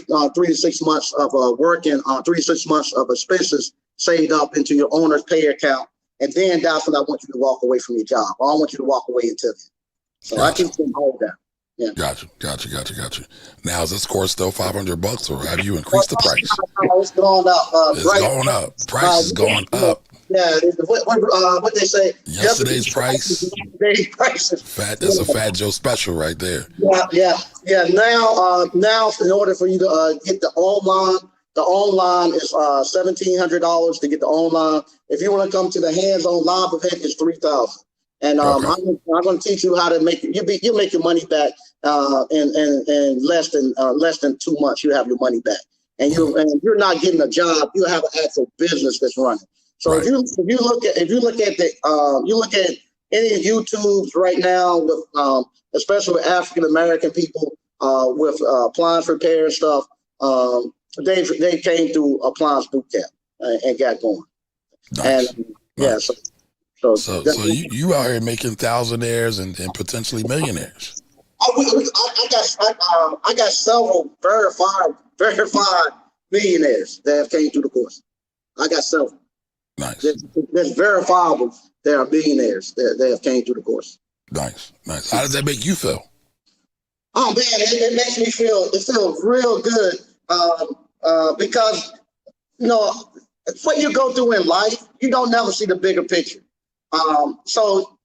6 months of working, 3 to 6 months of expenses saved up into your owner's pay account. And then that's when I want you to walk away from your job. I don't want you to walk away until then. So gotcha. I teach them all that. Yeah. Gotcha. Now, is this course still $500, or have you increased the price? It's going up. It's going up. Price is going up. Yeah, what they say? Yesterday's price. Today's prices. That's a Fat Joe special right there. Yeah. Now, in order for you to get the online is $1,700 to get the online. If you want to come to the hands-on live event, it's $3,000. And I'm going to teach you how to make you'll make your money back in less than 2 months. You have your money back, and you're not getting a job. You have an actual business that's running. So if you look at any YouTubes right now with especially with African American people with appliance repair and stuff, they came through appliance boot camp and got going. Nice. And yeah, so you out here making thousandaires and potentially millionaires. I got several verified millionaires that have came through the course. I got several. Nice. That's verifiable. There are millionaires that have came through the course. Nice. How does that make you feel? Oh man, it makes me feel. It feels real good because what you go through in life, you don't never see the bigger picture. So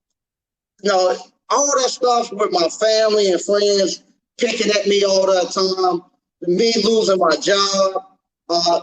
all that stuff with my family and friends picking at me all the time, me losing my job,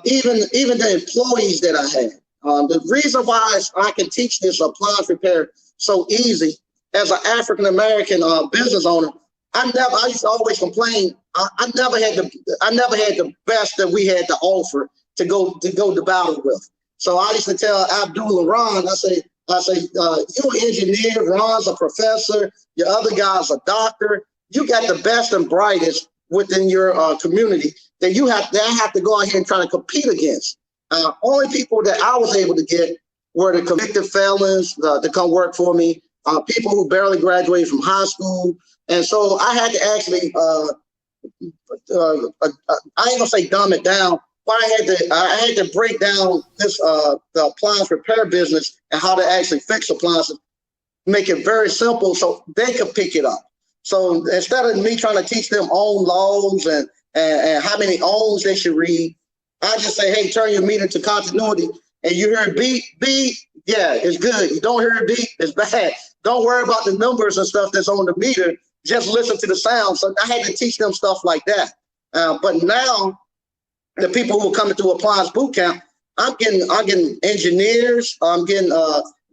even the employees that I had. The reason why I can teach this appliance repair so easy as an African American business owner, I used to always complain. I never had the best that we had to offer to go to battle with. So I used to tell Abdul and Ron, I say, you're an engineer, Ron's a professor, your other guy's a doctor. You got the best and brightest within your community that I have to go out here and try to compete against. Only people that I was able to get were the convicted felons to come work for me, people who barely graduated from high school. And so I had to actually, I ain't gonna say dumb it down, but I had to break down this the appliance repair business and how to actually fix appliances, make it very simple so they could pick it up. So instead of me trying to teach them own laws and how many ohms they should read, I just say, hey, turn your meter to continuity, and you hear beep, yeah, it's good. You don't hear a beep, it's bad. Don't worry about the numbers and stuff that's on the meter. just listen to the sound. So I had to teach them stuff like that. But now the people who are coming through Appliance Boot Camp, I'm getting engineers, I'm getting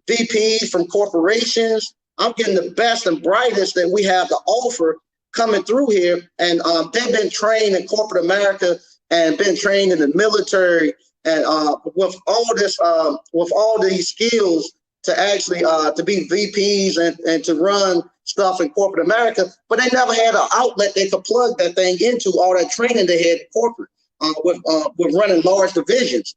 VPs from corporations. I'm getting the best and brightest that we have to offer coming through here. And they've been trained in corporate America and been trained in the military. And with all these skills to actually to be VPs and to run stuff in corporate America, but they never had an outlet they could plug that thing into, all that training they had in corporate with running large divisions.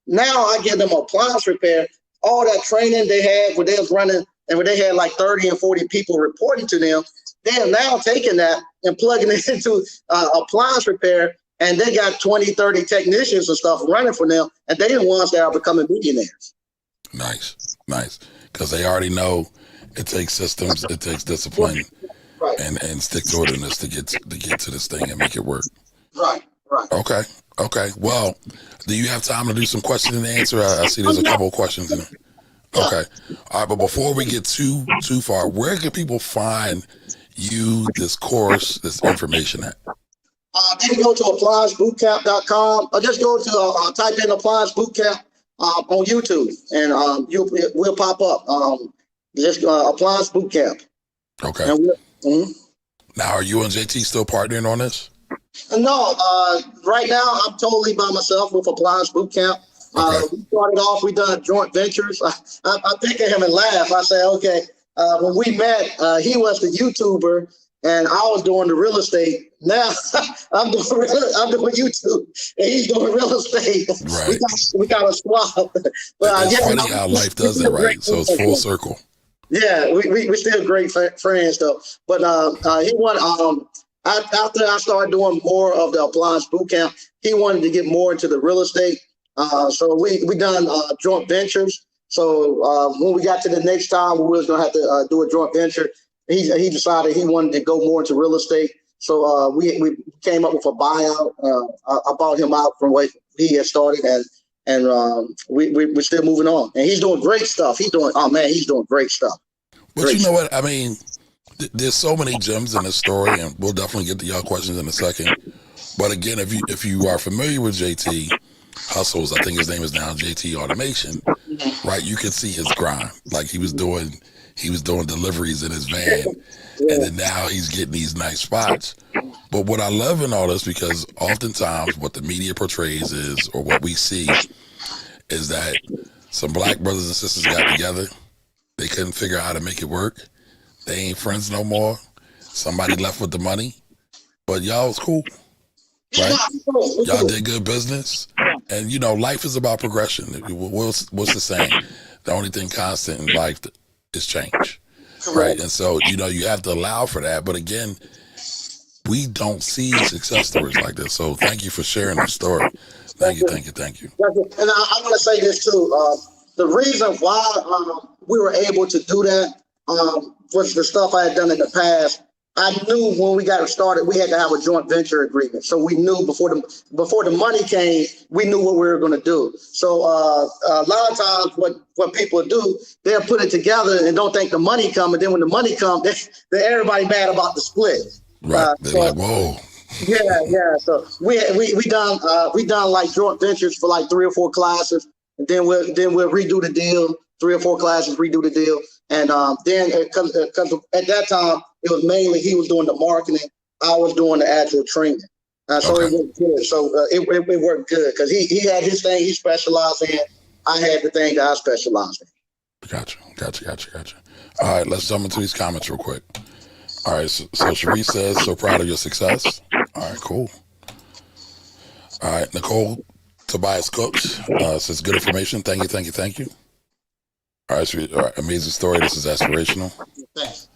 Now I give them appliance repair, all that training they had when they was running and when they had like 30 and 40 people reporting to them, they are now taking that and plugging it into appliance repair, and they got 20, 30 technicians and stuff running for them, and they the ones that are becoming millionaires. Nice. Because they already know it takes systems, it takes discipline, right, and stick to itness to get to this thing and make it work. Right. Okay. Well, do you have time to do some question and answer? I see there's a couple of questions in there. Okay. All right, but before we get too far, where can people find you, this course, this information at? They can go to appliancebootcamp.com or just go to type in Appliance Bootcamp on YouTube, and we'll pop up. Just Appliance Bootcamp. Okay. Now, are you and JT still partnering on this? No, right now I'm totally by myself with Appliance Bootcamp. We started off, we done joint ventures. I think of him and laugh. I say, okay, when we met, he was the YouTuber and I was doing the real estate. Now I'm doing YouTube and he's doing real estate. Right. We got a swap. But it's funny how life does it, right? So it's full circle. Yeah, we still great friends though. But he won. After I started doing more of the Appliance Bootcamp, he wanted to get more into the real estate. So we done joint ventures. So when we got to the next time, we was gonna have to do a joint venture. He decided he wanted to go more into real estate. So we came up with a buyout. I bought him out from what he had started, and we're still moving on. And he's doing great stuff. He's doing great stuff. But great, you know what I mean? There's so many gems in this story, and we'll definitely get to y'all questions in a second. But again, if you are familiar with JT Hustles, I think his name is now JT Automation, right? You can see his grind. Like he was doing deliveries in his van, and then now he's getting these nice spots. But what I love in all this, because oftentimes what the media portrays is, or what we see, is that some black brothers and sisters got together. They couldn't figure out how to make it work. They ain't friends no more. Somebody left with the money, but y'all was cool, right? Y'all did good business, and you know life is about progression. What's the saying? The only thing constant in life is change, right? And so you have to allow for that. But again, we don't see success stories like this. So thank you for sharing the story. Thank you. And I want to say this too. The reason why we were able to do that was the stuff I had done in the past. I knew when we got started, we had to have a joint venture agreement. So we knew before the money came, we knew what we were going to do. So a lot of times what people do, they'll put it together and don't think the money come. And then when the money comes, then everybody mad about the split. Right. They're like, whoa. Yeah. So we done like joint ventures for like 3 or 4 classes. And then we'll redo the deal, 3 or 4 classes, redo the deal. And then because at that time, it was mainly he was doing the marketing, I was doing the actual training. So it worked good. So it worked good because he had his thing he specialized in. I had the thing that I specialized in. Gotcha. All right, let's jump into these comments real quick. All right, so Cherie says, so proud of your success. All right, cool. All right, Nicole Tobias Cooks says, good information. Thank you. All right, amazing story. This is aspirational. Thanks.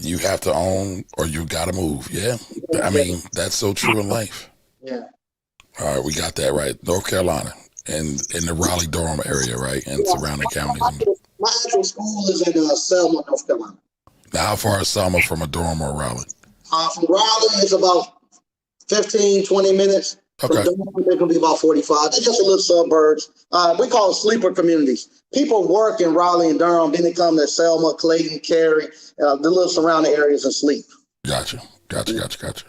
You have to own or you got to move. Yeah. I mean, that's so true in life. Yeah. All right, we got that right. North Carolina and in the Raleigh-Durham area, right? And surrounding counties. My actual school is in Selma, North Carolina. Now, how far is Selma from a Durham or Raleigh? From Raleigh, it's about 15, 20 minutes. From Okay. Durham, they're going to be about 45. They're just a little suburbs. We call it sleeper communities. People work in Raleigh and Durham, then they come to Selma, Clayton, Cary, the little surrounding areas and sleep. Gotcha. Gotcha.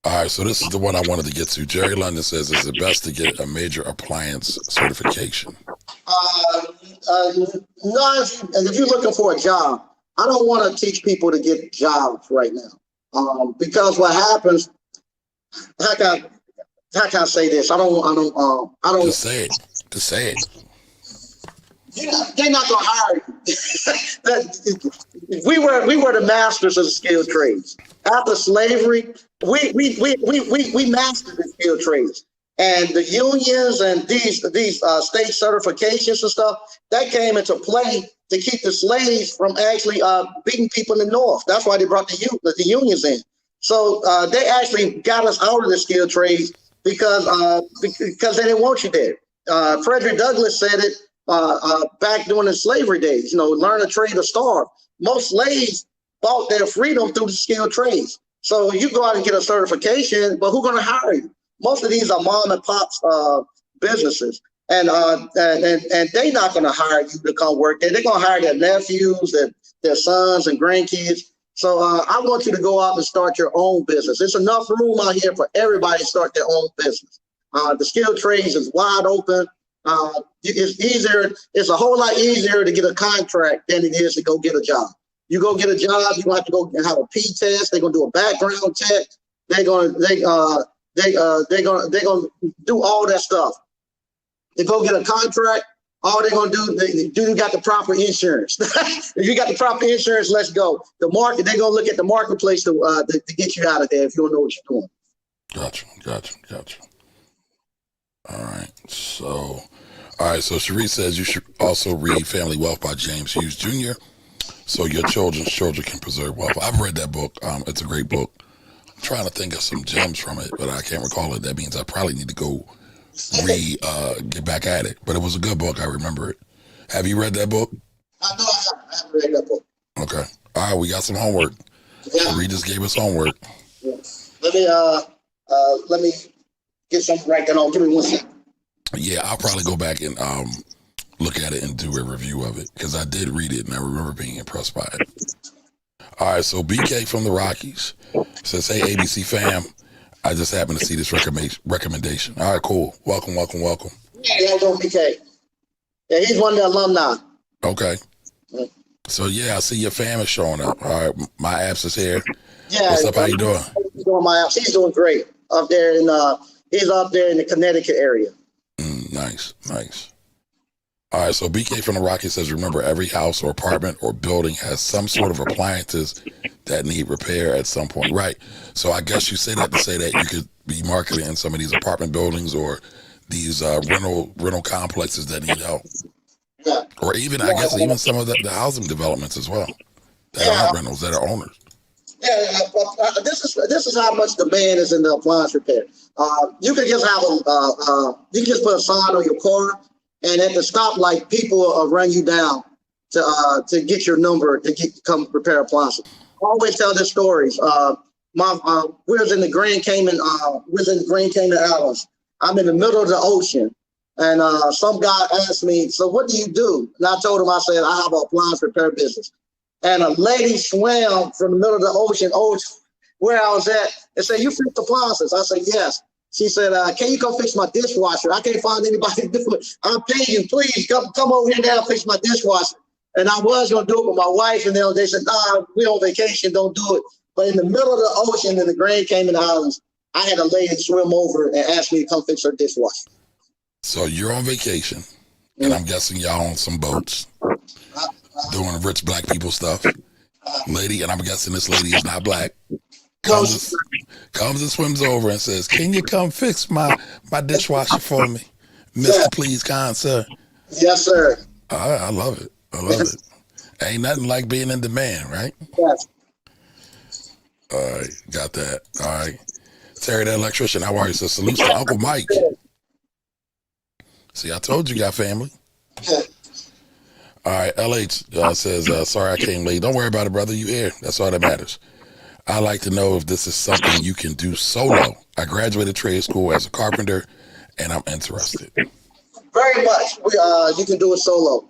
All right, so this is the one I wanted to get to. Jerry London says, is it best to get a major appliance certification? No, if you're looking for a job, I don't want to teach people to get jobs right now. Because what happens, how can I say this? I don't. Just say it. They're not gonna hire you. we were the masters of the skilled trades. After slavery, we mastered the skilled trades, and the unions and these state certifications and stuff that came into play to keep the slaves from actually beating people in the North. That's why they brought the unions in. So they actually got us out of the skilled trades because they didn't want you there. Frederick Douglass said it back during the slavery days. Learn a trade or starve. Most slaves bought their freedom through the skilled trades. So you go out and get a certification, but who's going to hire you? Most of these are mom and pops businesses, and they're not going to hire you to come work there. They're going to hire their nephews, their sons and grandkids. So I want you to go out and start your own business. There's enough room out here for everybody to start their own business. The skilled trades is wide open. It's easier. It's a whole lot easier to get a contract than it is to go get a job. You go get a job, you're gonna have to go have a P test. They're gonna do a background check. They're gonna do all that stuff. To go get a contract, all they're gonna do you got the proper insurance. If you got the proper insurance, let's go. The market, they're gonna look at the marketplace to get you out of there if you don't know what you're doing. Gotcha. All right, so Cherie says you should also read Family Wealth by James Hughes Jr. so your children's children can preserve wealth. I've read that book. It's a great book. I'm trying to think of some gems from it, but I can't recall it. That means I probably need to go get back at it. But it was a good book. I remember it. Have you read that book? I know I haven't read that book. Okay. All right, we got some homework. Yeah. Cherie just gave us homework. Yeah. Let me get something right there on. Give me 1 second. Yeah, I'll probably go back and look at it and do a review of it because I did read it and I remember being impressed by it. All right, so BK from the Rockies says, hey, ABC fam, I just happened to see this recommendation. All right, cool. Welcome. Yeah, how doing, BK? Yeah, he's one of the alumni. Okay. So, yeah, I see your fam is showing up. All right, my apps is here. Yeah. What's up? How you doing? He's doing my apps. He's doing great up there he's up there in the Connecticut area. Nice. All right, so BK from the Rockies says, remember, every house or apartment or building has some sort of appliances that need repair at some point. Right. So I guess you say that to say that you could be marketing in some of these apartment buildings or these rental complexes that need help. Yeah. Or even, I guess, even some of the housing developments as well that aren't rentals, that are owners. Yeah, this is how much demand is in the appliance repair. You can just have you can just put a sign on your car, and at the stoplight, people will run you down to get your number to come repair appliances. I always tell this stories. We was in the Grand Cayman, Islands. I'm in the middle of the ocean, and some guy asked me, "So what do you do?" And I told him, I said, "I have an appliance repair business." And a lady swam from the middle of the ocean over where I was at and said, "You fix appliances?" I said, "Yes." She said, "Can you come fix my dishwasher? I can't find anybody to do it. I'll pay you. Please come over here now and fix my dishwasher." And I was going to do it with my wife, and they said, "Nah, we're on vacation. Don't do it." But in the middle of the ocean in the Grand Cayman Islands, I had a lady swim over and ask me to come fix her dishwasher. So you're on vacation, and I'm guessing y'all on some boats. Doing rich black people stuff. Lady, and I'm guessing this lady is not black, comes and swims over and says, "Can you come fix my dishwasher for me, Mr. Please, kind sir?" Yes, sir. I love it. Ain't nothing like being in demand, right? Yes. All right, got that. All right. Terry, the electrician, how are you? So salute to Uncle Mike. See, I told you got family. All right, LH says, sorry I came late. Don't worry about it, brother. You here. That's all that matters. I like to know if this is something you can do solo I graduated trade school as a carpenter, and I'm interested. Very much. You can do it solo.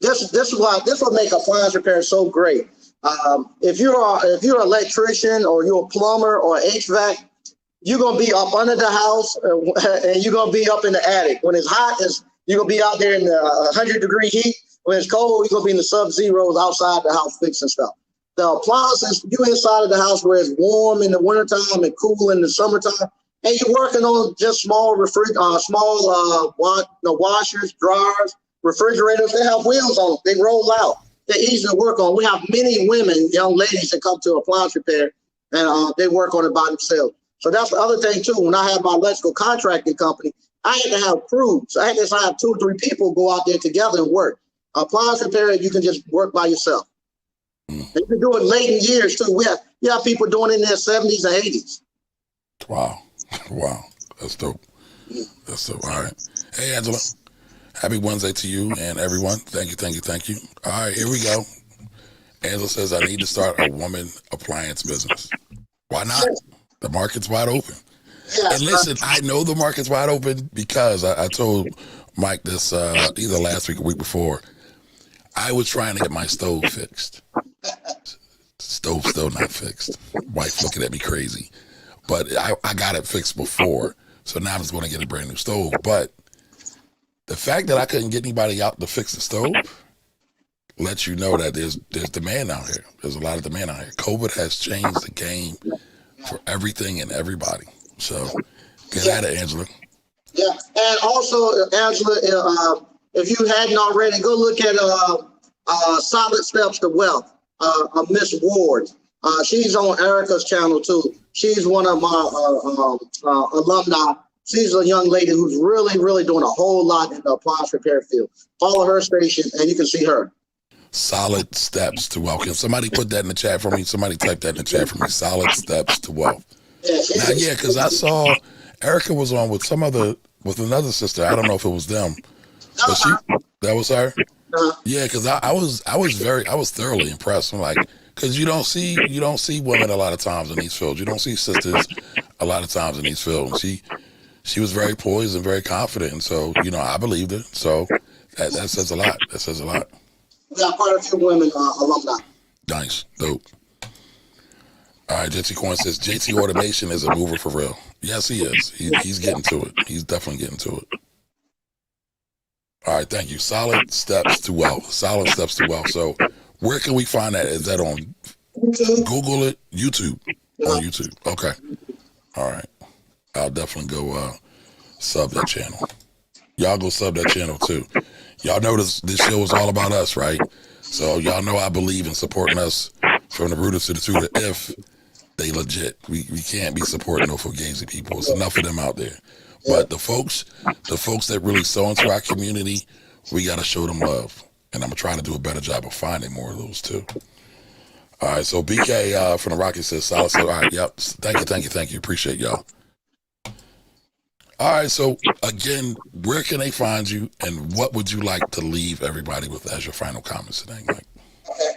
This is what make appliance repair so great. If you're an electrician or you're a plumber or HVAC, you're gonna be up under the house and you're gonna be up in the attic. When it's hot, you're gonna be out there in the 100-degree heat. When it's cold, you're gonna be in the sub-zeros outside the house fixing stuff. The appliances, you inside of the house where it's warm in the wintertime and cool in the summertime, and you're working on just small washers, dryers, refrigerators. They have wheels on them. They roll out. They're easy to work on. We have many women, young ladies, that come to appliance repair, and they work on it by themselves. So that's the other thing too. When I had my electrical contracting company, I had to have crews. I had to have 2 or 3 people go out there together and work. Appliance repair, you can just work by yourself. And you can do it late in years too. You have people doing it in their 70s and 80s. Wow. Wow. That's dope. That's dope. All right. Hey, Angela. Happy Wednesday to you and everyone. Thank you. All right, here we go. Angela says, I need to start a woman appliance business. Why not? The market's wide open. And listen, I know the market's wide open because I told Mike this either last week or week before. I was trying to get my stove fixed. Stove still not fixed. Wife looking at me crazy. But I got it fixed before. So now I'm just going to get a brand new stove. But the fact that I couldn't get anybody out to fix the stove lets you know that there's demand out here. There's a lot of demand out here. COVID has changed the game for everything and everybody. So get at it, Angela. Yeah, and also, Angela, if you hadn't already, go look at Solid Steps to Wealth, Miss Ward. She's on Erica's channel too. She's one of my alumni. She's a young lady who's really, really doing a whole lot in the appliance repair field. Follow her station and you can see her. Solid Steps to Wealth. Can somebody put that in the chat for me? Somebody type that in the chat for me. Solid Steps to Wealth. Yeah, because I saw Erica was on with another sister. I don't know if it was them. But that was her? Yeah, because I was thoroughly impressed. I'm like, because you don't see women a lot of times in these fields. You don't see sisters a lot of times in these fields. She was very poised and very confident, and so I believed her. So that says a lot. That says a lot. We got quite a few women alumni. Nice, dope. All right, JT Coin says JT Automation is a mover for real. Yes, he is. He's getting to it. He's definitely getting to it. All right, thank you. Solid Steps to Wealth. Solid Steps to Wealth. So where can we find that? Is that on YouTube? Google it? YouTube. On YouTube. Okay. All right. I'll definitely go sub that channel. Y'all go sub that channel too. Y'all know this show is all about us, right? So y'all know I believe in supporting us from the rooters to the tutor if they legit. We can't be supporting no fugazi people. There's enough of them out there. But the folks that really sow into our community, we got to show them love. And I'm going to try to do a better job of finding more of those too. All right, so BK from the Rocky says, solid. All right, yep. Thank you. Appreciate y'all. All right, so again, where can they find you, and what would you like to leave everybody with as your final comments today, Mike? Okay,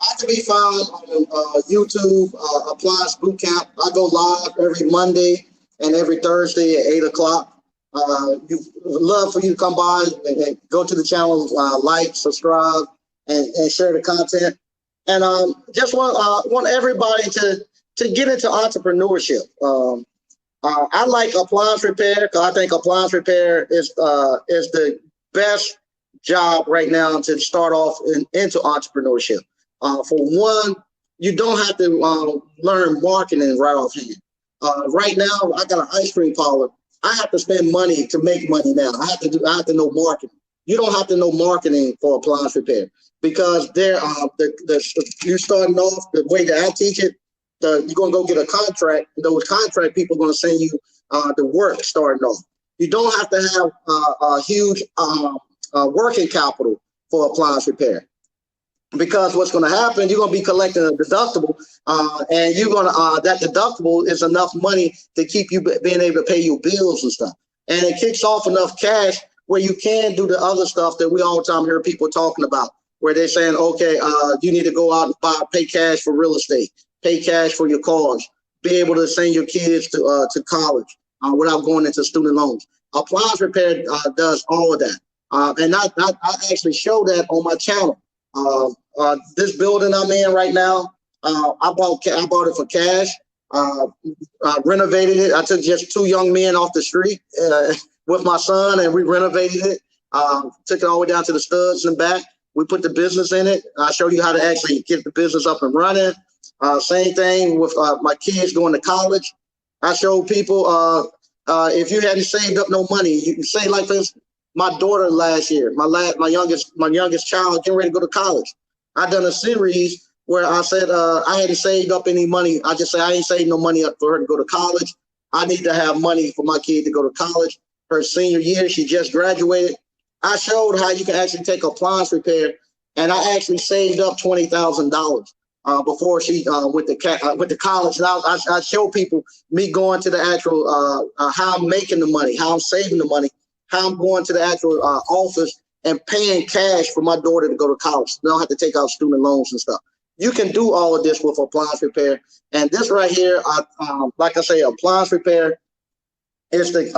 I can be found on YouTube, Appliance Bootcamp. I go live every Monday and every Thursday at 8 o'clock. You love for you to come by and go to the channel, like, subscribe, and share the content. And just want everybody to get into entrepreneurship. I like appliance repair because I think appliance repair is the best job right now to start off into entrepreneurship. For one, you don't have to learn marketing right offhand. Right now, I got an ice cream parlor. I have to spend money to make money now. I have to know marketing. You don't have to know marketing for appliance repair because you're starting off the way that I teach it. You're going to go get a contract. Those contract people are going to send you the work starting off. You don't have to have a huge working capital for appliance repair. Because what's going to happen, you're going to be collecting a deductible, and you're going to that deductible is enough money to keep you being able to pay your bills and stuff. And it kicks off enough cash where you can do the other stuff that we all the time hear people talking about, where they're saying, okay, you need to go out and pay cash for real estate, pay cash for your cars, be able to send your kids to college without going into student loans. Appliance repair does all of that. And I actually show that on my channel. This building I'm in right now, I bought it for cash. Renovated it. I took just 2 young men off the street with my son, and we renovated it. Took it all the way down to the studs and back. We put the business in it. I showed you how to actually get the business up and running. Same thing with my kids going to college. I showed people if you hadn't saved up no money, you can say like this. My daughter last year, my youngest child getting ready to go to college. I done a series where I said I hadn't saved up any money. I just said I ain't saved no money up for her to go to college. I need to have money for my kid to go to college. Her senior year, she just graduated. I showed how you can actually take appliance repair, and I actually saved up $20,000 before she went to college. And I show people me going to the actual how I'm making the money, how I'm saving the money, how I'm going to the actual office and paying cash for my daughter to go to college. They don't have to take out student loans and stuff. You can do all of this with appliance repair. And this right here, like I say, appliance repair is the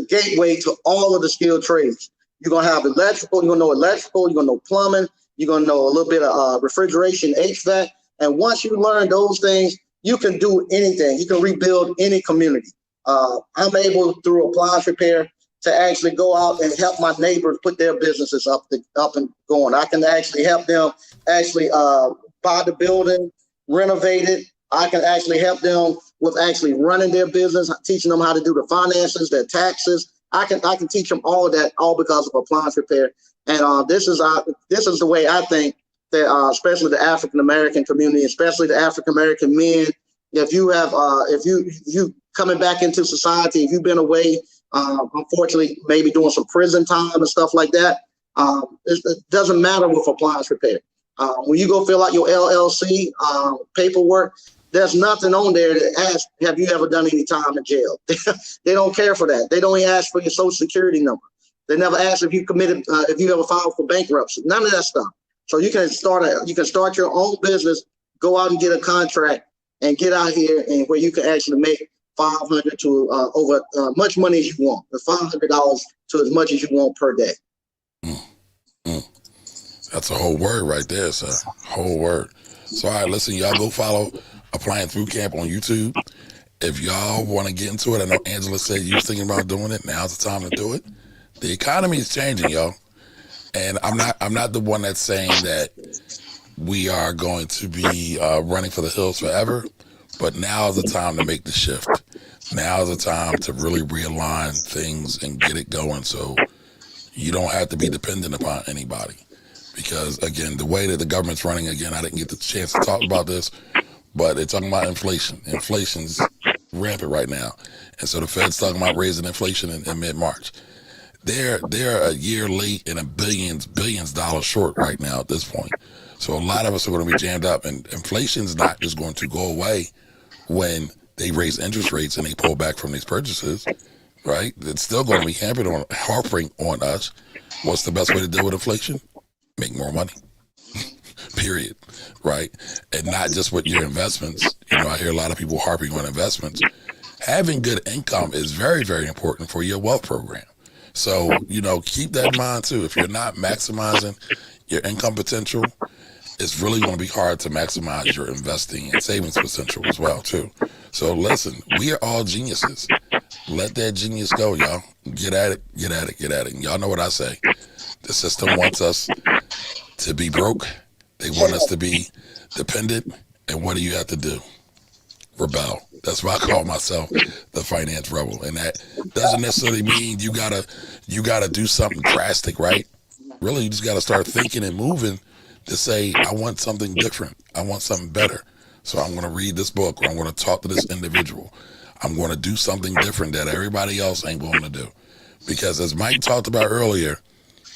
gateway to all of the skilled trades. You're gonna have electrical. You're gonna know electrical. You're gonna know plumbing. You're gonna know a little bit of refrigeration, HVAC. And once you learn those things, you can do anything. You can rebuild any community. I'm able through appliance repair to actually go out and help my neighbors put their businesses up and going. I can actually help them actually buy the building, renovate it. I can actually help them with actually running their business, teaching them how to do the finances, their taxes. I can teach them all of that, all because of appliance repair. And this is the way I think that especially the African American community, especially the African American men, if you have if you coming back into society, if you've been away, unfortunately, maybe doing some prison time and stuff like that, it doesn't matter with appliance repair. When you go fill out your LLC paperwork, there's nothing on there that asks, have you ever done any time in jail? They don't care for that. They don't even ask for your social security number. They never ask if you committed, if you ever filed for bankruptcy, none of that stuff. So you can start your own business, go out and get a contract and get out here and where you can actually make $500 to over much money as you want, the $500 to as much as you want per day. That's a whole word right there, sir. Whole word. So, all right, listen, y'all go follow Appliance Bootcamp on YouTube. If y'all want to get into it, I know Angela said you was thinking about doing it. Now's the time to do it. The economy is changing, y'all. And I'm not the one that's saying that we are going to be running for the hills forever, but now is the time to make the shift. Now is the time to really realign things and get it going so you don't have to be dependent upon anybody. Because, again, the way that the government's running, again, I didn't get the chance to talk about this, but it's talking about inflation. Inflation's rampant right now. And so the Fed's talking about raising inflation in mid-March. They're a year late and billions dollars short right now at this point. So a lot of us are going to be jammed up, and inflation's not just going to go away when they raise interest rates and they pull back from these purchases, right? It's still going to be harping on us. What's the best way to deal with inflation? Make more money, period, right? And not just with your investments. You know, I hear a lot of people harping on investments. Having good income is very, very important for your wealth program. So, you know, keep that in mind too. If you're not maximizing your income potential, it's really going to be hard to maximize your investing and savings potential as well too. So listen, we are all geniuses. Let that genius go, y'all. Get at it, get at it, get at it. And y'all know what I say. The system wants us to be broke. They want us to be dependent. And what do you have to do? Rebel. That's why I call myself the finance rebel. And that doesn't necessarily mean you gotta do something drastic, right? Really, you just gotta start thinking and moving to say, I want something different. I want something better. So I'm gonna read this book, or I'm gonna talk to this individual. I'm gonna do something different that everybody else ain't going to do. Because as Mike talked about earlier,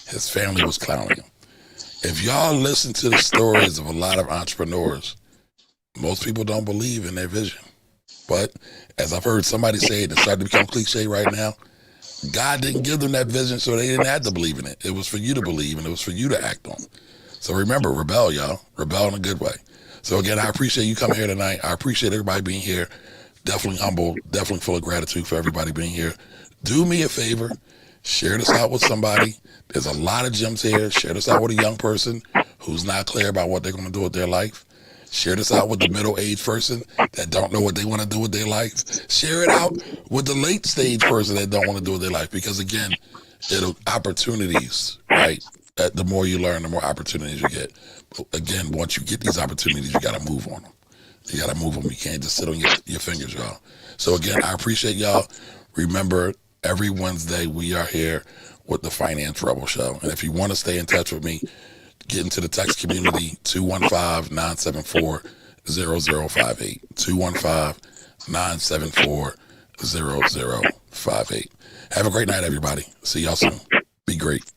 his family was clowning him. If y'all listen to the stories of a lot of entrepreneurs, most people don't believe in their vision. But as I've heard somebody say it, it's starting to become cliche right now, God didn't give them that vision, so they didn't have to believe in it. It was for you to believe, and it was for you to act on. So remember, rebel, y'all. Rebel in a good way. So again, I appreciate you coming here tonight. I appreciate everybody being here. Definitely humble, definitely full of gratitude for everybody being here. Do me a favor, share this out with somebody. There's a lot of gems here. Share this out with a young person who's not clear about what they're going to do with their life. Share this out with the middle-aged person that don't know what they want to do with their life. Share it out with the late-stage person that don't want to do with their life. Because again, opportunities, right? The more you learn, the more opportunities you get. But again, once you get these opportunities, you got to move on them. You got to move them. You can't just sit on your fingers, y'all. So again, I appreciate y'all. Remember, every Wednesday we are here with the Finance Rebel Show. And if you want to stay in touch with me, get into the text community, 215-974-0058. 215-974-0058. Have a great night, everybody. See y'all soon. Be great.